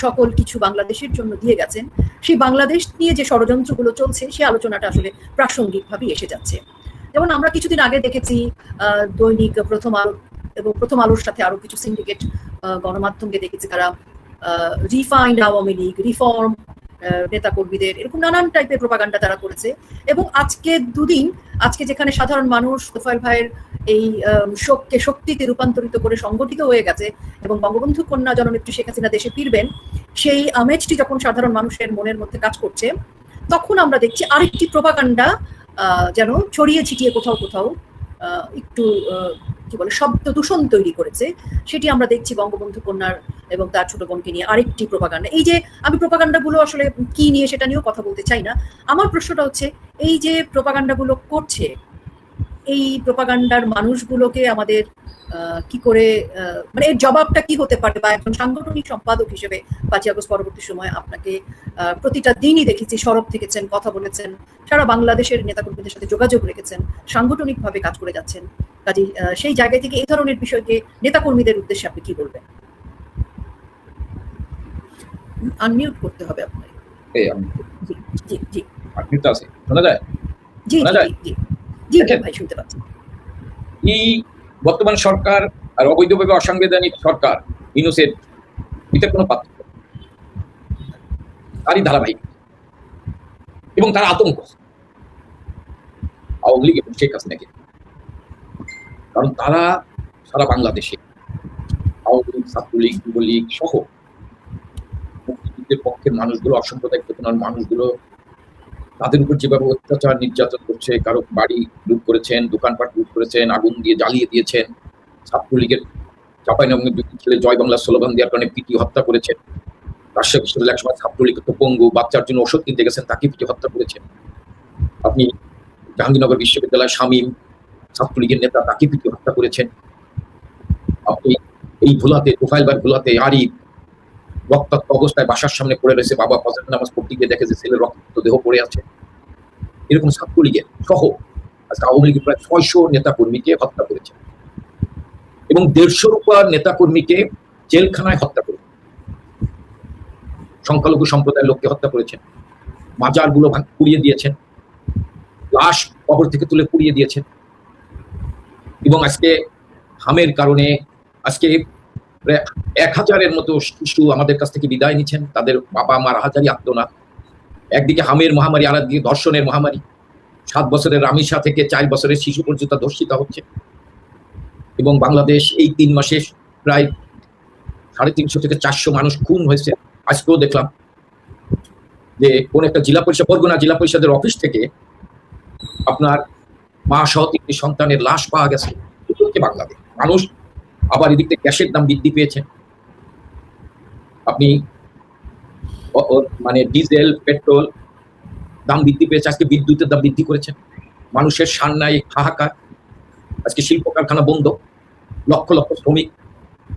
সকল কিছু বাংলাদেশের জন্য দিয়ে গেছেন, সেই বাংলাদেশ নিয়ে যে ষড়যন্ত্রগুলো চলছে সেই আলোচনাটা আসলে প্রাসঙ্গিকভাবেই এসে যাচ্ছে। যেমন আমরা কিছুদিন আগে দেখেছি দৈনিক প্রথম আলো এবং প্রথম আলোর সাথে আরো কিছু সিন্ডিকেট গণমাধ্যমকে দেখেছি, তারা রিফাইন্ড আওয়ামী লীগ, রিফর্ম নেতাকর্মীদের, এরকম নানান টাইপের প্রোপাগান্ডা তারা করেছে। এবং আজকে দুদিন, আজকে যেখানে সাধারণ মানুষ তোফায়েল ভাইয়ের এই শোককে শক্তিতে রূপান্তরিত করে সংগঠিত হয়ে গেছে এবং বঙ্গবন্ধু কন্যা জননেত্রী শেখ হাসিনা দেশে ফিরবেন, সেই আমেজটি যখন সাধারণ মানুষের মনের মধ্যে কাজ করছে, তখন আমরা দেখছি আরেকটি প্রোপাগান্ডা যেন ছড়িয়ে ছিটিয়ে কোথাও কোথাও একটু কি বলে শব্দ দূষণ তৈরি করেছে। সেটি আমরা দেখছি বঙ্গবন্ধু কন্যার এবং তার ছোট বোনকে নিয়ে আরেকটি প্রোপাগান্ডা। এই যে আমি প্রোপাগান্ডাগুলো আসলে কি নিয়ে সেটা নিয়েও কথা বলতে চাই না। আমার প্রশ্নটা হচ্ছে, এই যে প্রোপাগান্ডাগুলো করছে, এই প্রোপাগান্ডার মানুষগুলোকে আমাদের কি করে মানে এর জবাবটা কি হতে পারে, বা একজন সাংগঠনিক সম্পাদক হিসেবে 5ই আগস্ট পরবর্তী সময় আপনাকে প্রতিটা দিনই দেখেছি, সরব থেকেছেন, কথা বলেছেন, সারা বাংলাদেশের নেতাকর্মীদের সাথে যোগাযোগ রেখেছেন, সাংগঠনিকভাবে কাজ করে যাচ্ছেন। কাজেই সেই জায়গা থেকে এই ধরনের বিষয়কে নেতাকর্মীদের উদ্দেশ্যে আপনি কি বলবেন? আনমিউট করতে হবে আপনাকে। জি জি জি আপনি তো আছে, শোনা যায়? জি শোনা যায়? জি জি জি ভাই, শুনতে পাচ্ছি। এই বর্তমান সরকার আর অবৈধভাবে অসাংবিধানিক সরকার ইউনূসের ভিতরে কোনো পার্থক্য নেই। তারই ধারাবাহিক, এবং তার আতঙ্ক আওয়ামী লীগ এবং শেখ হাসিনাকে, কারণ তারা সারা বাংলাদেশে আওয়ামী লীগ, ছাত্রলীগ, যুবলীগ সহ মুক্তিযুদ্ধের পক্ষের মানুষগুলো, অসাম্প্রদায়িক চেতনার মানুষগুলো, তাদের উপর যেভাবে অত্যাচার নির্যাতন করছে, কারো বাড়ি লুট করেছেন, দোকানপাট লুট করেছেন, আগুন দিয়ে জ্বালিয়ে দিয়েছেন, ছাত্রলীগের চাঁপাইনবাবগঞ্জের দুটি ছেলে জয় বাংলা স্লোগান দেওয়ার কারণে পিটিয়ে হত্যা করেছেন। রাজশাহী বিশ্ববিদ্যালয় একসময় ছাত্রলীগ তো পঙ্গু, বাচ্চার জন্য ওষুধ কিনতে গেছেন, তাকে পিটিয়ে হত্যা করেছেন। আপনি জাহাঙ্গীরনগর বিশ্ববিদ্যালয় শামীম, ছাত্রলীগের নেতা, তাকে পিটিয়ে হত্যা করেছেন। আপনি এই ভোলাতে, তোফাইলবার ভোলাতে আরিফ রক্তাক্ত অবস্থায় বাসার সামনে পড়ে রয়েছে, বাবা ফজর নামাজ পড়তে গিয়ে দেখে যে ছেলের রক্তাক্ত দেহ পড়ে আছে। এরকম ছাত্রলীগের সহ আজকে আওয়ামী লীগের প্রায় 600 নেতা কর্মীকে হত্যা করেছে, এবং 150-র উপর নেতা কর্মীকে জেলখানায় হত্যা করেছে। সংখ্যালঘু সম্প্রদায়ের লোককে হত্যা করেছেন, মাজারগুলো পুড়িয়ে দিয়েছেন, লাশ কবর থেকে তুলে পুড়িয়ে দিয়েছেন। এবং আজকে হামের কারণে আজকে 1000-এর মতো শিশু আমাদের কাছ থেকে বিদায় নিচ্ছেন, তাদের বাবা মার হাজারি আত্মনাথ। একদিকে হামের মহামারী, আর একদিকে ধর্ষণের মহামারী। 7 বছরের রামিসা থেকে 4 বছরের শিশু পর্যন্ত ধর্ষিত হচ্ছে। এবং বাংলাদেশ এই 3 মাসে প্রায় 350 থেকে 400 মানুষ খুন হয়েছে। আজকেও দেখলাম যে কোন একটা জেলা পরিষদ, বরগুনা জেলা পরিষদের অফিস থেকে আপনার মা সহ 3টি সন্তানের লাশ পাওয়া গেছে। বাংলাদেশ মানুষ আবার এদিক থেকে গ্যাসের দাম বৃদ্ধি পেয়েছে। আপনি মানে ডিজেল, পেট্রোল দাম বৃদ্ধি পেয়েছে, আজকে বিদ্যুতের দাম বৃদ্ধি করেছে। মানুষের সান্নায় হাহাকার, আজকে শিল্প কারখানা বন্ধ, লক্ষ লক্ষ শ্রমিক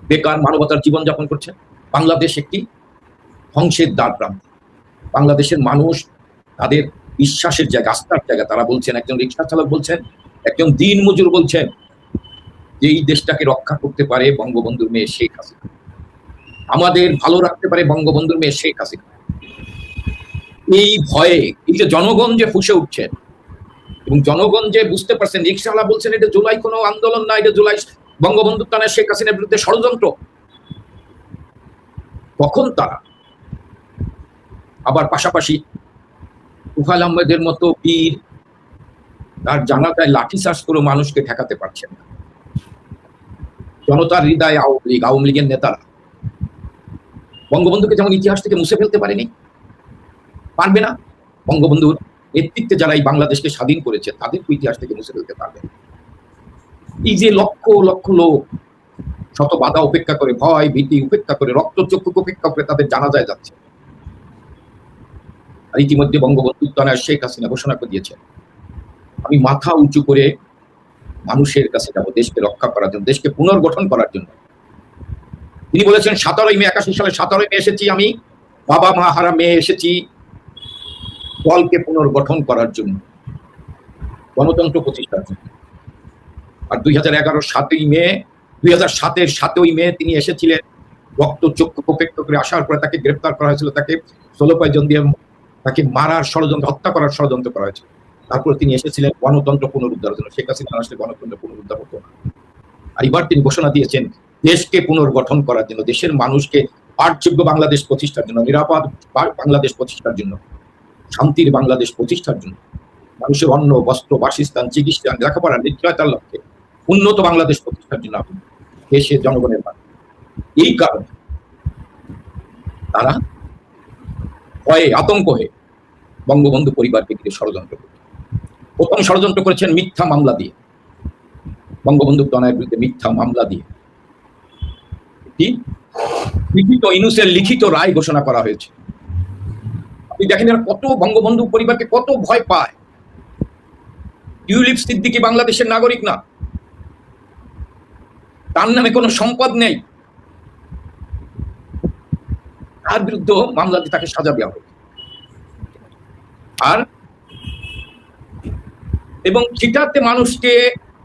বেকার, মানবতার জীবনযাপন করছে। বাংলাদেশ একটি ধ্বংসের দ্বার প্রান্তে। বাংলাদেশের মানুষ তাদের বিশ্বাসের জায়গা, আস্থার জায়গা, তারা বলছেন, একজন রিক্সা চালক বলছেন, একজন দিন মজুর বলছেন যে এই দেশটাকে রক্ষা করতে পারে বঙ্গবন্ধুর মেয়ে শেখ হাসিনা, আমাদের ভালো রাখতে পারে বঙ্গবন্ধুর মেয়ে শেখ হাসিনা। এই ভয়ে এই যে জনগণ যে ফুঁসে উঠছেন, এবং জনগণ যে বুঝতে পারছেন, রিক্সাওয়ালা বলছেন এটা জুলাই কোনো আন্দোলন না, এটা জুলাই বঙ্গবন্ধু টানা শেখ হাসিনার বিরুদ্ধে ষড়যন্ত্র, তখন তারা আবার পাশাপাশি তুফাইল আহমেদের মতো বীর তার জানাতায় লাঠিচার্জ করে মানুষকে ঠেকাতে পারছেন না। জনতার হৃদয়ে আওয়ামী লীগের নেতারা বঙ্গবন্ধুকে যেমন ইতিহাস থেকে মুছে ফেলতে পারেনি, পারবে না। বঙ্গবন্ধুর নেতৃত্বে যারা এই বাংলাদেশকে স্বাধীন করেছে তাদের ইতিহাস থেকে মুছে ফেলতে পারবে। এই যে লক্ষ লক্ষ লোক শত বাধা উপেক্ষা করে, ভয় ভীতি উপেক্ষা করে, রক্তচক্ষু উপেক্ষা করে তাদের জানাজায় যাচ্ছে। আর ইতিমধ্যে বঙ্গবন্ধু তনয়া শেখ হাসিনা ঘোষণা করে দিয়েছে, আমি মাথা উঁচু করে মানুষের কাছে যাবো দেশকে রক্ষা করার জন্য, দেশকে পুনর্গঠন করার জন্য। তিনি বলেছেন 17ই মে 81 সালে 17ই মে এসেছি, আমি বাবা মা হারা মেয়ে এসেছি দলকে পুনর্গঠন করার জন্য, গণতন্ত্র প্রতিষ্ঠার জন্য। আর 2011 2007-এর 7ই মে তিনি এসেছিলেন রক্তচক্ষু উপেক্ষা করে। আসার পরে তাকে গ্রেফতার করা হয়েছিল, তাকে 16 পয়জন দিয়ে তাকে মারার ষড়যন্ত্র, হত্যা করার ষড়যন্ত্র করা হয়েছিল। তারপরে তিনি এসেছিলেন গণতন্ত্র পুনরুদ্ধারের জন্য। শেখ হাসিনা আসলে গণতন্ত্র পুনরুদ্ধার হতো না। আর এবার তিনি ঘোষণা দিয়েছেন দেশকে পুনর্গঠন করার জন্য, দেশের মানুষকে পাঠযোগ্য বাংলাদেশ প্রতিষ্ঠার জন্য, নিরাপদ বাংলাদেশ প্রতিষ্ঠার জন্য, শান্তির বাংলাদেশ প্রতিষ্ঠার জন্য, মানুষের অন্ন, বস্ত্র, বাসস্থান, চিকিৎসা, লেখাপড়ার নিশ্চয়তার লক্ষ্যে উন্নত বাংলাদেশ প্রতিষ্ঠার জন্য দেশের জনগণের মানুষ। এই কারণে তারা ভয়ে আতঙ্ক হয়ে বঙ্গবন্ধু পরিবারকে ঘিরে ষড়যন্ত্র করছে। প্রথম ষড়যন্ত্র করেছেন মিথ্যা মামলা দিয়ে, বঙ্গবন্ধু তনয়ের বিরুদ্ধে মিথ্যা মামলা দিয়ে লিখিত ইউনূসের লিখিত রায় ঘোষণা করা হয়েছে। আপনি দেখেন এরা কত বঙ্গবন্ধু পরিবারকে কত ভয় পায়। টিউলিপ সিদ্দিকী বাংলাদেশের নাগরিক না, তার নামে কোনো সম্পদ নেই, তার বিরুদ্ধে মামলা দিয়ে তাকে সাজা দেওয়া হবে। আর এবং সেটাতে মানুষকে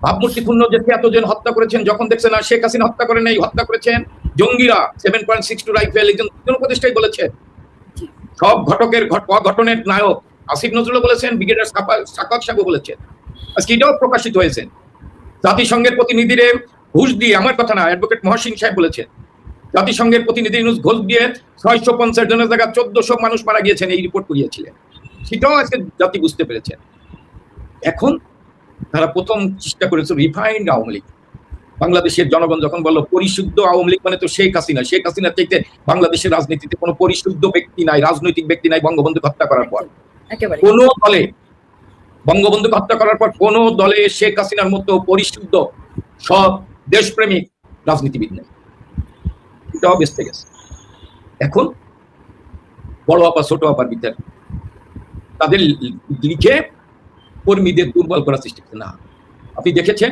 ভাবমূর্তিপূর্ণ যে এতজন হত্যা করেছেন, যখন দেখছে না শেখ হাসিনা হত্যা করে নাই, হত্যা করেছেন জঙ্গিরা, 7.62 রাইফেল, একজন উপদেষ্টাই বলেছেন। সব ঘটনের নায়ক আসিফ নজরুল বলেছেন, ব্রিগেডিয়ার সাকাত সাহু বলেছেন, আজকে এটাও প্রকাশিত হয়েছে। জাতিসংঘের প্রতিনিধিরে ঘুষ দিয়ে, আমার কথা না, অ্যাডভোকেট মহসিন সাহেব বলেছেন, জাতিসংঘের প্রতিনিধি ঘুষ দিয়ে 650 জনের জায়গায় 1400 মানুষ মারা গিয়েছেন, এই রিপোর্ট করিয়েছিলেন। সেটাও আজকে জাতি বুঝতে পেরেছেন। এখন তারা প্রথম চেষ্টা করেছে রিফাইন্ড আওয়ামী লীগ। বাংলাদেশের জনগণ যখন বলল পরিশুদ্ধ আওয়ামী লীগ মানে তো শেখ হাসিনা, শেখ হাসিনার চাইতে বাংলাদেশের রাজনীতিতে কোনো পরিশুদ্ধ ব্যক্তি নাই, রাজনৈতিক ব্যক্তি নাই। বঙ্গবন্ধুকে হত্যা করার পর কোন দলে, বঙ্গবন্ধুকে হত্যা করার পর কোন দলে শেখ হাসিনার মতো পরিশুদ্ধ সব দেশপ্রেমিক রাজনীতিবিদ নেই, এটাও বেঁচে গেছে। এখন বড় আপা ছোট আপার বিচার তাদের লিখে কর্মীদের দুর্বল করার চেষ্টা করছে না। আপনি দেখেছেন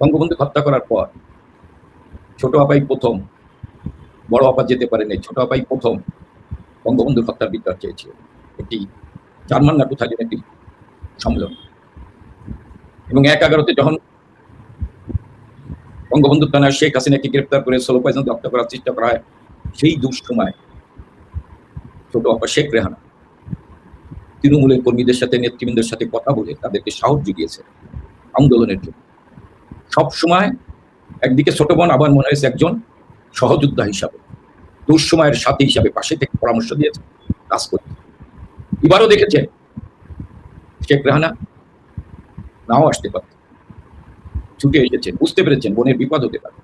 বঙ্গবন্ধু হত্যা করার পর ছোট আপাই প্রথম, বড় আপা যেতে পারেনি, ছোট আপাই প্রথম বঙ্গবন্ধুর হত্যার বিচার চেয়েছিল। একটি জার্মান না কোথায় একটি সম্মেলন, এবং 1/11 যখন বঙ্গবন্ধু থানায় শেখ হাসিনাকে গ্রেপ্তার করে সোলো পয়জন হত্যা করার চেষ্টা করা হয়, সেই দুঃসময় ছোট আপা শেখ রেহানা তৃণমূলের কর্মীদের সাথে, নেতৃবৃন্দের সাথে কথা বলে তাদেরকে সাহস জুগিয়েছে আন্দোলনের জন্য। সবসময় একদিকে ছোট বোন, আবার মনে হয়েছে একজন সহযোদ্ধা হিসাবে, দুঃসময়ের সাথী হিসাবে পাশে থেকে পরামর্শ দিয়েছে, কাজ করছে। এবারও দেখেছে শেখ রেহানা নাও আসতে পারে, ছুটে এসেছেন, বুঝতে পেরেছেন বোনের বিপদ হতে পারে,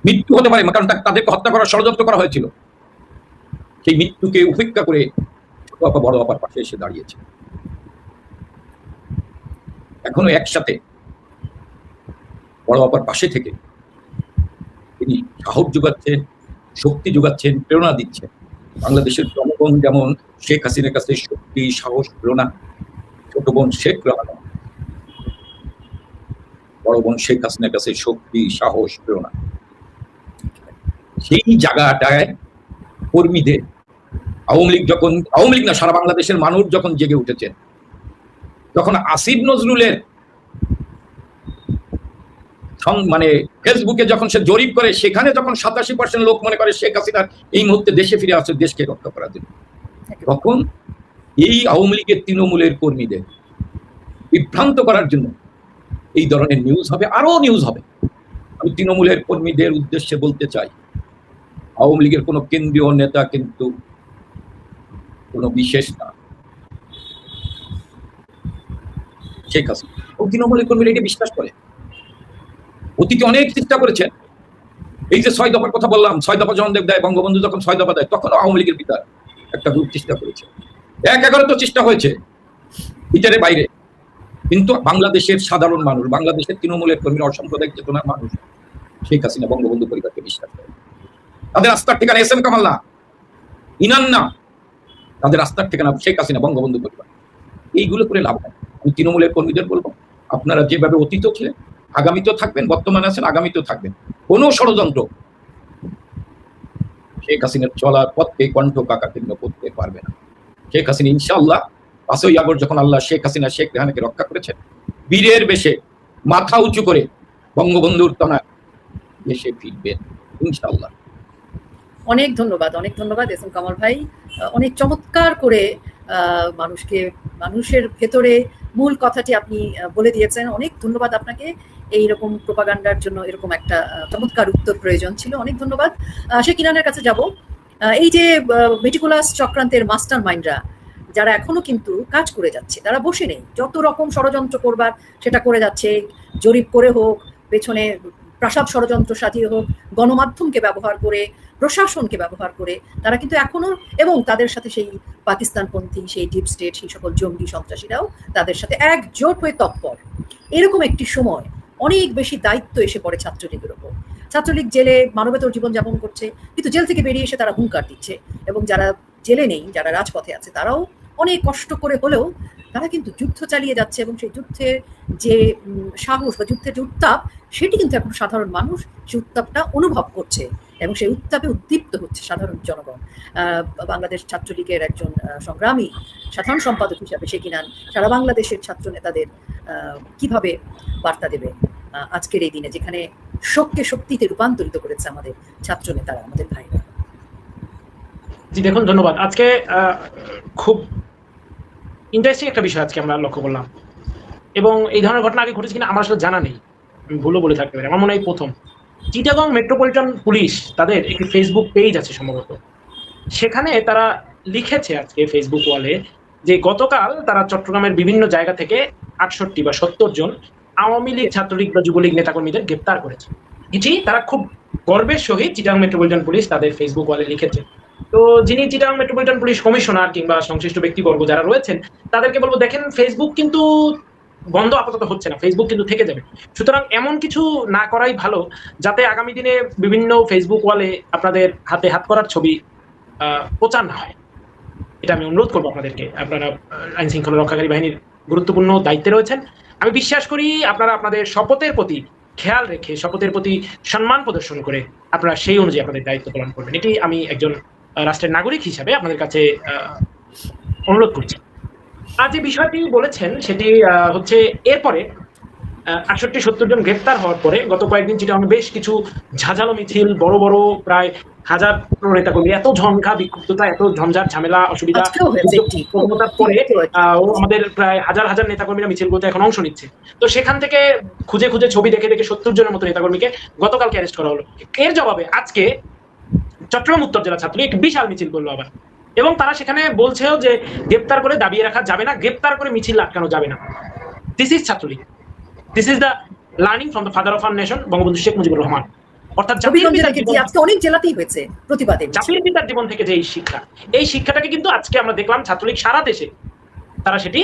মৃত্যু হতে পারে, কারণ তাদেরকে হত্যা করার ষড়যন্ত্র করা হয়েছিল। সেই মৃত্যুকে উপেক্ষা করে ছোট আপা বড় আপার পাশে এসে দাঁড়িয়েছে। এখনো একসাথে বড় আপার পাশে থেকে তিনি সাহস যোগাচ্ছেন, শক্তি যোগাচ্ছেন, প্রেরণা দিচ্ছেন। বাংলাদেশের জনগণ যেমন শেখ হাসিনার কাছে শক্তি, সাহস, প্রেরণা, ছোট বোন শেখ রেহানা বড় বোন শেখ হাসিনার কাছে শক্তি, সাহস, প্রেরণা। সেই জায়গাটায় কর্মীদের আওয়ামী লীগ না, সারা বাংলাদেশের মানুষ যখন জেগে উঠেছেন, যখন আসিফ নজরুলের মানে ফেসবুকে যখন সে জরিপ করে, সেখানে যখন 87% লোক মনে করে শেখ হাসিনার এই মুহূর্তে দেশে ফিরে আসছে দেশকে রক্ষা করার জন্য, তখন এই আওয়ামী লীগের তৃণমূলের কর্মীদের বিভ্রান্ত করার জন্য এই ধরনের নিউজ হবে, আরো নিউজ হবে। আমি তৃণমূলের কর্মীদের উদ্দেশ্যে বলতে চাই, আওয়ামী লীগের কোনো কেন্দ্রীয় নেতা কিন্তু কোনো বিশেষ না, শেখ হাসিনা। তৃণমূলের কর্মীরা এটা বিশ্বাস করে, অতীতে অনেক চেষ্টা করেছেন। এই যে 6 দফার কথা বললাম, 6 দফা যখন দেয়, বঙ্গবন্ধু যখন 6 দফা দেয়, তখন আওয়ামী লীগের বিচার একটা গ্রুপ চেষ্টা করেছে, 1/11 চেষ্টা হয়েছে বিচারের বাইরে। কিন্তু বাংলাদেশের সাধারণ মানুষ, বাংলাদেশের তৃণমূলের কর্মীরা, অসাম্প্রদায়িক চেতনার মানুষ শেখ হাসিনা বঙ্গবন্ধু পরিবারকে বিশ্বাস করে। তাদের আস্থার ঠিকানা এস এম কামাল না, ইনান না, তাদের আস্থার ঠিকানা শেখ হাসিনা বঙ্গবন্ধু পরিবার। এইগুলো করে লাভ হয়। আমি তৃণমূলের কর্মীদের বলবো, আপনারা যেভাবে অতীত ছিলেন, আগামীতেও থাকবেন, বর্তমানে আছেন, আগামীতেও থাকবেন। কোন ষড়যন্ত্র শেখ হাসিনার চলার পথকে কণ্ঠকাকীর্ণ করতে পারবে না। শেখ হাসিনা ইনশাআল্লাহ 5ই আগস্ট যখন আল্লাহ শেখ হাসিনা শেখ রেহানাকে রক্ষা করেছেন, বীরের বেশে মাথা উঁচু করে বঙ্গবন্ধুর তনায় দেশে ফিরবেন ইনশাআল্লাহ। অনেক ধন্যবাদ এস এম কামাল ভাই, অনেক চমৎকার করে মানুষের ভেতরে মূল কথাটি আপনি বলে দিয়েছেন। অনেক ধন্যবাদ আপনাকে। এইরকম প্রোপাগান্ডার জন্য এরকম একটা চমৎকার উত্তর প্রয়োজন ছিল। অনেক ধন্যবাদ। শেখ ইনানের কাছে যাব। এই যে মেটিকুলাস চক্রান্তের মাস্টার মাইন্ডরা যারা এখনো কিন্তু কাজ করে যাচ্ছে, তারা বসে নেই, যত রকম ষড়যন্ত্র করবার সেটা করে যাচ্ছে, জরিপ করে হোক, পেছনে প্রাসাদ ষড়যন্ত্র সাজিয়ে হোক, গণমাধ্যমকে ব্যবহার করে, প্রশাসনকে ব্যবহার করে তারা কিন্তু এখনো, এবং তাদের সাথে সেই পাকিস্তানপন্থী, সেই ডিপ স্টেট, সেই সকল জঙ্গি সন্ত্রাসীরাও তাদের সাথে একজোট হয়ে তৎপর। এরকম একটি সময় অনেক বেশি দায়িত্ব এসে পড়ে ছাত্রলীগের ওপর। ছাত্রলীগ জেলে মানবেতর জীবনযাপন করছে, কিন্তু জেল থেকে বেরিয়ে এসে তারা হুঙ্কার দিচ্ছে, এবং যারা জেলে নেই, যারা রাজপথে আছে, তারাও অনেক কষ্ট করে হলেও তারা কিন্তু যুদ্ধ চালিয়ে যাচ্ছে এবং সেই যুদ্ধের যে সাহস বা যুদ্ধের যে উত্তাপ, সেটি কিন্তু এখন সাধারণ মানুষ সেই উত্তাপটা অনুভব করছে এবং সেই উত্তাপে উদ্দীপ্ত হচ্ছে সাধারণ জনগণ। বাংলাদেশ ছাত্রলীগের একজন সংগ্রামী সাধারণ সম্পাদক হিসাবে শেকিনান সারা বাংলাদেশের ছাত্র নেতাদের কিভাবে বার্তা দেবে আজকের এই দিনে, যেখানে শোককে শক্তিতে রূপান্তরিত করেছে আমাদের ছাত্র নেতারা, আমাদের ভাইরা? জি দেখুন, ধন্যবাদ। আজকে খুব ইন্টারেস্টিং একটা বিষয় আজকে আমরা লক্ষ্য করলাম, এবং এই ধরনের ঘটনা আগে ঘটেছে কিনা আমার আসলে জানা নেই, আমি ভুলও বলে থাকতে পারি। আমার মনে হয় প্রথম। চিটাগং মেট্রোপলিটন পুলিশ তাদের একটি ফেসবুক পেজ আছে সম্ভবত, সেখানে তারা লিখেছে আজকে ফেসবুক ওয়ালে যে গতকাল তারা চট্টগ্রামের বিভিন্ন জায়গা থেকে 68 বা 70 জন আওয়ামী লীগ, ছাত্রলীগ বা যুবলীগ নেতাকর্মীদের গ্রেপ্তার করেছে। এটি তারা খুব গর্বের সহিত চিটাগং মেট্রোপলিটন পুলিশ তাদের ফেসবুক ওয়ালে লিখেছে। তো যিনি চিটাগং মেট্রোপলিটন পুলিশ কমিশনার কিংবা সংশ্লিষ্ট ব্যক্তিবর্গ যারা রয়েছেন, তাদেরকে বলবো, দেখেন ফেসবুক কিন্তু বন্ধ আপাতত হচ্ছে না, ফেসবুক কিন্তু থেকে যাবে। সুতরাং এমন কিছু না করাই ভালো যাতে আগামী দিনে বিভিন্ন ফেসবুক ওয়ালে আপনাদের হাতে হাত করার ছবি প্রচার না হয়। এটা আমি অনুরোধ করবো আপনাদেরকে। আপনারা আইন শৃঙ্খলা রক্ষাকারী বাহিনীর গুরুত্বপূর্ণ দায়িত্বে রয়েছেন। আমি বিশ্বাস করি আপনারা আপনাদের শপথের প্রতি খেয়াল রেখে, শপথের প্রতি সম্মান প্রদর্শন করে আপনারা সেই অনুযায়ী আপনাদের দায়িত্ব পালন করবেন। এটি আমি একজন রাষ্ট্রের নাগরিক হিসাবে আপনাদের কাছে অনুরোধ করছি। আর যে বিষয়টি বলেছেন সেটি হচ্ছে, এরপরে 68-70 জন গ্রেপ্তার হওয়ার পরে গত কয়েকদিন চিটাগংয়ে বেশ কিছু ঝাঁঝালো মিছিল, বড় বড় প্রায় 1000 নেতাকর্মী, এত ঝঙ্কা বিক্ষুব্ধতা, এত ঝঞ্ঝাট ঝামেলা অসুবিধা পরে আমাদের প্রায় হাজার হাজার নেতাকর্মীরা মিছিলগুলোতে এখন অংশ নিচ্ছে। তো সেখান থেকে খুঁজে খুঁজে ছবি দেখে দেখে 70 জনের মতো নেতাকর্মীকে গতকালকে অ্যারেস্ট করা হলো। এর জবাবে আজকে চট্টগ্রাম উত্তর জেলা ছাত্রলীগ একটি বিশাল মিছিল করলো আবার, এবং তারা সেখানে বলছেও যে গ্রেপ্তার করে দাবিয়ে রাখা যাবে না, গ্রেপ্তার করে মিছিল আটকানো যাবে না। This is Chhatra League, this is the learning from the father of our nation, Bangabandhu Sheikh Mujibur Rahman. অর্থাৎ জাতির পিতার জীবন থেকে যে এই শিক্ষা, এই শিক্ষাটাকে কিন্তু আজকে আমরা দেখলাম ছাত্রলীগ সারা দেশে তারা সেটি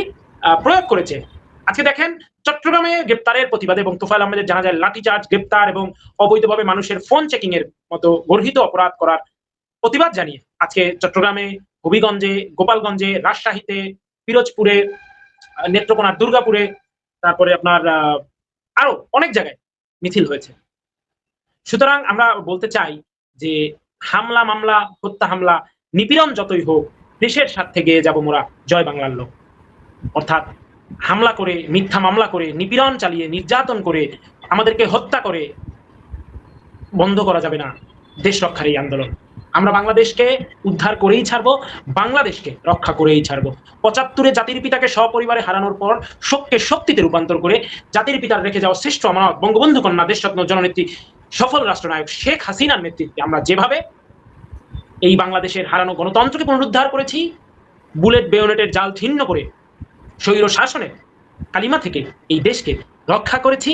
প্রয়োগ করেছে। আজকে দেখেন চট্টগ্রামে গ্রেপ্তারের প্রতিবাদে এবং তোফায়েল আহমেদের জানা যায় লাঠিচার্জ, গ্রেপ্তার এবং অবৈধভাবে মানুষের ফোন চেকিং এর মতো গর্হিত অপরাধ করার প্রতিবাদ জানিয়ে আজকে চট্টগ্রামে, হবিগঞ্জে, গোপালগঞ্জে, রাজশাহীতে, পিরোজপুরে, নেত্রকোনার দুর্গাপুরে, তারপরে আপনার আরো অনেক জায়গায় মিছিল হয়েছে। সুতরাং আমরা বলতে চাই যে হামলা, মামলা, হত্যা, হামলা, নিপীড়ন যতই হোক, দেশের স্বার্থে গিয়ে যাব মোরা জয় বাংলার লোক। অর্থাৎ হামলা করে, মিথ্যা মামলা করে, নিপীড়ন চালিয়ে, নির্যাতন করে, আমাদেরকে হত্যা করে বন্ধ করা যাবে না দেশ রক্ষার এই আন্দোলন। আমরা বাংলাদেশকে উদ্ধার করেই ছাড়বো, বাংলাদেশকে রক্ষা করেই ছাড়বো। 75-এ জাতির পিতাকে সপরিবারে হারানোর পর শোককে শক্তিতে রূপান্তর করে জাতির পিতার রেখে যাওয়া শ্রেষ্ঠ আমানত বঙ্গবন্ধু কন্যা দেশরত্ন জননেত্রী সফল রাষ্ট্রনায়ক শেখ হাসিনার নেতৃত্বে আমরা যেভাবে এই বাংলাদেশের হারানো গণতন্ত্রকে পুনরুদ্ধার করেছি, বুলেট বেয়োনেটের জাল ছিন্ন করে স্বৈর শাসনের কালিমা থেকে এই দেশকে রক্ষা করেছি,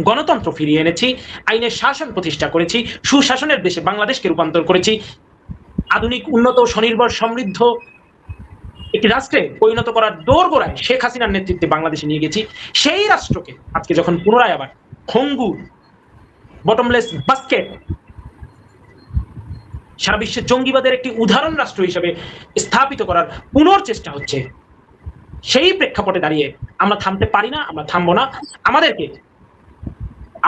গণতন্ত্র ফিরিয়ে এনেছি, আইনের শাসন প্রতিষ্ঠা করেছি, সুশাসনের দেশে বাংলাদেশকে রূপান্তর করেছি, আধুনিক, উন্নত, স্বনির্ভর, সমৃদ্ধ একটি রাষ্ট্রে পরিণত করার দোরগোড়ায় শেখ হাসিনার নেতৃত্বে বাংলাদেশে নিয়ে গেছি। সেই রাষ্ট্রকে আজকে যখন পুনরায় আবার ভঙ্গুর, বটমলেস বাস্কেট, সারা বিশ্বে জঙ্গিবাদের একটি উদাহরণ রাষ্ট্র হিসেবে স্থাপিত করার পুনর্চেষ্টা হচ্ছে, সেই প্রেক্ষাপটে দাঁড়িয়ে আমরা থামতে পারি না, আমরা থামবো না। আমাদেরকে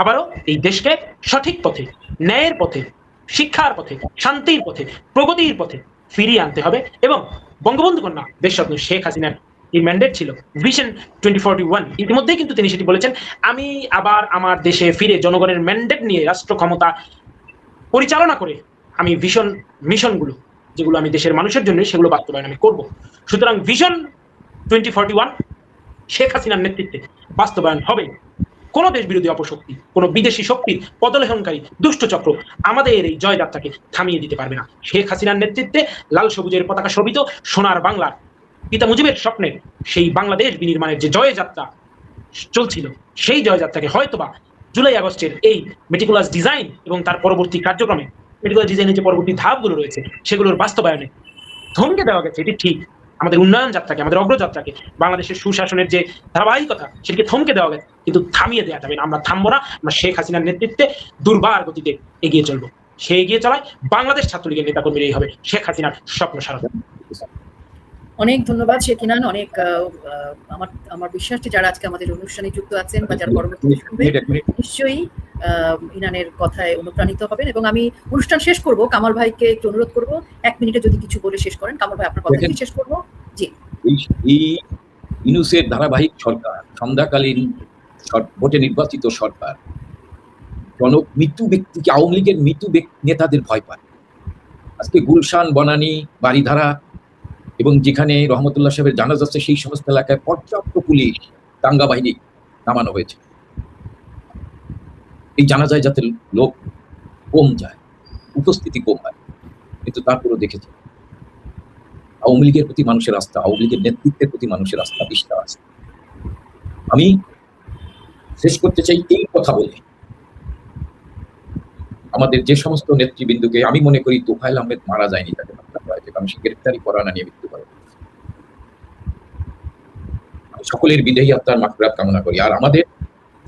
আবারও এই দেশকে সঠিক পথে, ন্যায়ের পথে, শিক্ষার পথে, শান্তির পথে, প্রগতির পথে ফিরিয়ে আনতে হবে। এবং বঙ্গবন্ধু কন্যা দেশরত্ন শেখ হাসিনার এই ম্যান্ডেট ছিল ভিশন 2041, ইতিমধ্যেই কিন্তু তিনি সেটি বলেছেন, আমি আবার আমার দেশে ফিরে জনগণের ম্যান্ডেট নিয়ে রাষ্ট্র ক্ষমতা পরিচালনা করে আমি মিশনগুলো যেগুলো আমি দেশের মানুষের জন্য, সেগুলো বাস্তবায়ন আমি করব। সুতরাং ভিশন 2041 শেখ হাসিনার নেতৃত্বে বাস্তবায়ন হবে। কোন দেশ বিরোধী অপশক্তি, কোন বিদেশি শক্তির পদলেহনকারী দুষ্ট চক্র আমাদের এই জয়যাত্রাকে থামিয়ে দিতে পারবে না। শেখ হাসিনার নেতৃত্বে লাল সবুজের পতাকা শোভিত সোনার বাংলার পিতা মুজিবের স্বপ্নের সেই বাংলাদেশ বিনির্মাণের যে জয়যাত্রা চলছিল, সেই জয়যাত্রাকে হয়তোবা জুলাই আগস্টের এই মেটিকুলাস ডিজাইন এবং তার পরবর্তী কার্যক্রমে, মেটিকুলাস ডিজাইনের যে পরবর্তী ধাপগুলো রয়েছে সেগুলোর বাস্তবায়নে থমকে দেওয়া গেছে। এটি ঠিক, আমাদের উন্নয়ন যাত্রাকে, আমাদের অগ্রযাত্রাকে, বাংলাদেশের সুশাসনের যে ধারাবাহিকতা সেটিকে থমকে দেওয়া গেছে, কিন্তু থামিয়ে দেওয়া যাবে না। আমরা থামবো না, আমরা শেখ হাসিনার নেতৃত্বে দুর্বার গতিতে এগিয়ে চলবো। সে এগিয়ে চলায় বাংলাদেশ ছাত্রলীগের নেতাকর্মীরাই হবে শেখ হাসিনার স্বপ্ন সারথি। অনেক ধন্যবাদ শেখ ইনান। অনেক আমার আমার বিশ্বাস যে যারা আজকে আমাদের অনুষ্ঠানে যুক্ত আছেন বা যারা পরবর্তীতে শুনবেন নিশ্চয়ই ইনানের কথায় অনুপ্রাণিত হবেন। এবং আমি অনুষ্ঠান শেষ করব, কামাল ভাইকে একটু অনুরোধ করব 1 মিনিটে যদি কিছু বলে শেষ করেন। কামাল ভাই, আপনার কথা কি শেষ করব? জি। এই ইউনূসের ধারাবাহিক সরকার, সন্ধ্যাকালীন ভোটে নির্বাচিত সরকার মৃত্যু ব্যক্তিকে, আওয়ামী লীগের মৃত্যু নেতাদের ভয় পায়। আজকে গুলশান, বনানী, বাড়িধারা এবং যেখানে রহমতুল্লাহ সাহেবের জানাজা আছে সেই সমস্ত এলাকায় পর্যাপ্ত পুলিশ, দাঙ্গা বাহিনী নামানো হয়েছে। এই জানাজায় যাতে লোক কম যায়, উপস্থিতি কম হয়, কিন্তু তারপরেও দেখেছে আওয়ামী লীগের প্রতি মানুষের আস্থা, আওয়ামী লীগের নেতৃত্বের প্রতি মানুষের আস্থা, বিশ্বাস। আমি শেষ করতে চাই এই কথা বলে, আমাদের যে সমস্ত নেতৃবৃন্দকে, আমি মনে করি তোফায়েল আহমেদ মারা যায়নি, তাকে হত্যা করা হয়েছে, কারণ সে গ্রেফতারি পরোয়ানা নিয়ে মৃত্যু করে। আমি সকলের বিদেহী আত্মার মাগফিরাত কামনা করি। আর আমাদের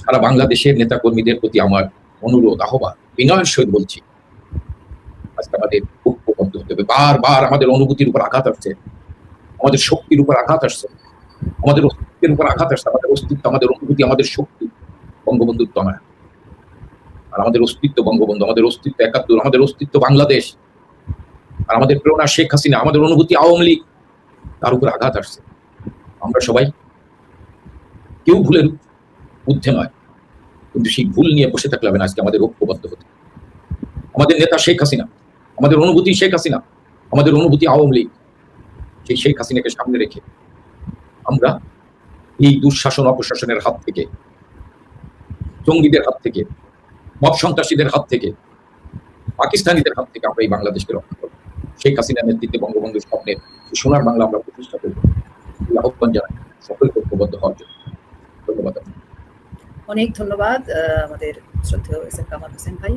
সারা বাংলাদেশের নেতা কর্মীদের প্রতি আমার অনুরোধ, আহ্বান, বিনয়ের সহিত বলছি, আজকে আমাদের ঐক্যবদ্ধ হতে হবে। বারবার আমাদের অনুভূতির উপর আঘাত আসছে, আমাদের শক্তির উপর আঘাত আসছে, আমাদের অস্তিত্বের উপর আঘাত আসছে। আমাদের অস্তিত্ব, আমাদের অনুভূতি, আমাদের শক্তি বঙ্গবন্ধুর তনয়। আর আমাদের অস্তিত্ব বঙ্গবন্ধু, আমাদের অস্তিত্ব ৭১, আমাদের অস্তিত্ব বাংলাদেশ, আর আমাদের প্রেরণা শেখ হাসিনা, আমাদের অনুভূতি আওয়ামী লীগ, তার উপর আঘাত আসছে। আমরা সবাই কেউ ভুলের ঊর্ধ্বে নয়, কিন্তু সেই ভুল নিয়ে বসে থাকলে হবে না। আজকে আমাদের ঐক্যবদ্ধ হতে, আমাদের নেতা শেখ হাসিনা, আমাদের অনুভূতি শেখ হাসিনা, আমাদের অনুভূতি আওয়ামী লীগ, সেই শেখ হাসিনাকে সামনে রেখে আমরা এই দুঃশাসন, অপশাসনের হাত থেকে, জঙ্গিদের হাত থেকে, মব সন্ত্রাসীদের হাত থেকে, পাকিস্তানিদের হাত থেকে আমরা এই বাংলাদেশকে রক্ষা করব। শেখ হাসিনার নেতৃত্বে বঙ্গবন্ধুর স্বপ্নের সোনার বাংলা আমরা প্রতিষ্ঠা করব। আহ্বান জানাই সকলকে ঐক্যবদ্ধ হওয়ার জন্য। ধন্যবাদ। অনেক ধন্যবাদ আমাদের শ্রদ্ধেয় এস.এম. কামাল হোসেন ভাই।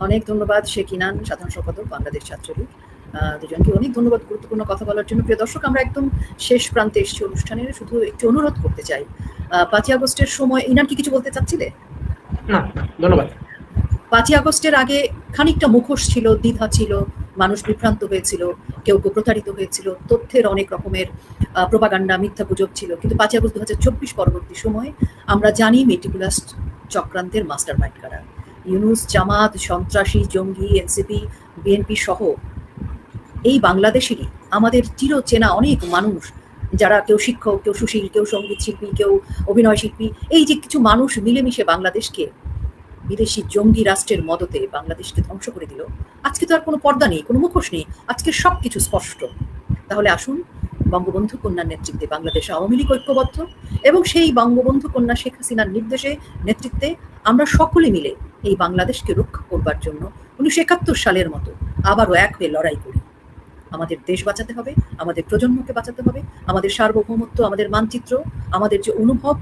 অনেক ধন্যবাদ শেখ ইনান, সাধারণ সম্পাদক, বাংলাদেশ ছাত্রলীগ। দুজনকে অনেক ধন্যবাদ গুরুত্বপূর্ণ কথা বলার জন্য। প্রিয় দর্শক, আমরা একদম শেষ প্রান্তে এসেছি অনুষ্ঠানের। শুধু একটু অনুরোধ করতে চাই, 5ই আগস্টের সময় ইনান কি কিছু বলতে চাচ্ছিলে? না, ধন্যবাদ। 5ই আগস্টের আগে খানিকটা মুখোশ ছিল, দ্বিধা ছিল, মানুষ বিভ্রান্ত হয়েছিল, কেউ প্রতারিত হয়েছিল, তথ্যের অনেক রকমের প্রোপাগান্ডা, মিথ্যা গুজব ছিল। কিন্তু 5ই আগস্ট 2024 পরবর্তী সময়ে আমরা জানি মেটিকুলাস চক্রান্তের মাস্টারমাইন্ড কারা। ইউনূস, জামাত, সন্ত্রাসী, জঙ্গি, এনসিপি, বিএনপি সহ এই বাংলাদেশেরই আমাদের চিরচেনা অনেক মানুষ, যারা কেউ শিক্ষক, কেউ সুশীল, কেউ সঙ্গীত শিল্পী, কেউ অভিনয় শিল্পী, এই যে কিছু মানুষ মিলেমিশে বাংলাদেশকে বিদেশি জঙ্গি রাষ্ট্রের মদতে বাংলাদেশকে ধ্বংস করে দিল। আজকে তো আর কোনো পর্দা নেই, কোনো মুখোশ নেই, আজকে সবকিছু স্পষ্ট। তাহলে আসুন, বঙ্গবন্ধু কন্যার নেতৃত্বে বাংলাদেশ আওয়ামী লীগ ঐক্যবদ্ধ, এবং সেই বঙ্গবন্ধু কন্যা শেখ হাসিনার নির্দেশে, নেতৃত্বে আমরা সকলে মিলে এই বাংলাদেশকে রক্ষা করবার জন্য 1971 সালের মতো আবারও এক হয়ে লড়াই করি। আমাদের দেশ বাঁচাতে হবে, আমাদের প্রজন্মকে বাঁচাতে হবে, আমাদের সার্বভৌমত্ব, আমাদের মানচিত্র, আমাদের যে অনুভব,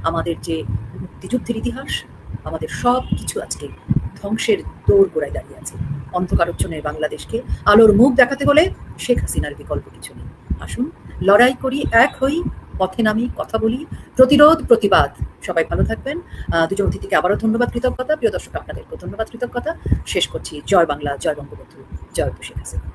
আমাদের যে মুক্তিযুদ্ধের ইতিহাস, আমাদের সব কিছু আজকে ধ্বংসের দৌড় গোড়ায় দাঁড়িয়ে আছে। অন্ধকারচ্ছন্নের বাংলাদেশকে আলোর মুখ দেখাতে হলে শেখ হাসিনার বিকল্প কিছু নেই। আসুন লড়াই করি, এক হই, পথে নামি, কথা বলি, প্রতিরোধ, প্রতিবাদ। সবাই ভালো থাকবেন। দুজন অতিথিকে আবারও ধন্যবাদ, কৃতজ্ঞতা। প্রিয় দর্শক, আপনাদেরকেও ধন্যবাদ, কৃতজ্ঞতা। শেষ করছি। জয় বাংলা, জয় বঙ্গবন্ধু, জয় শেখ হাসিনা।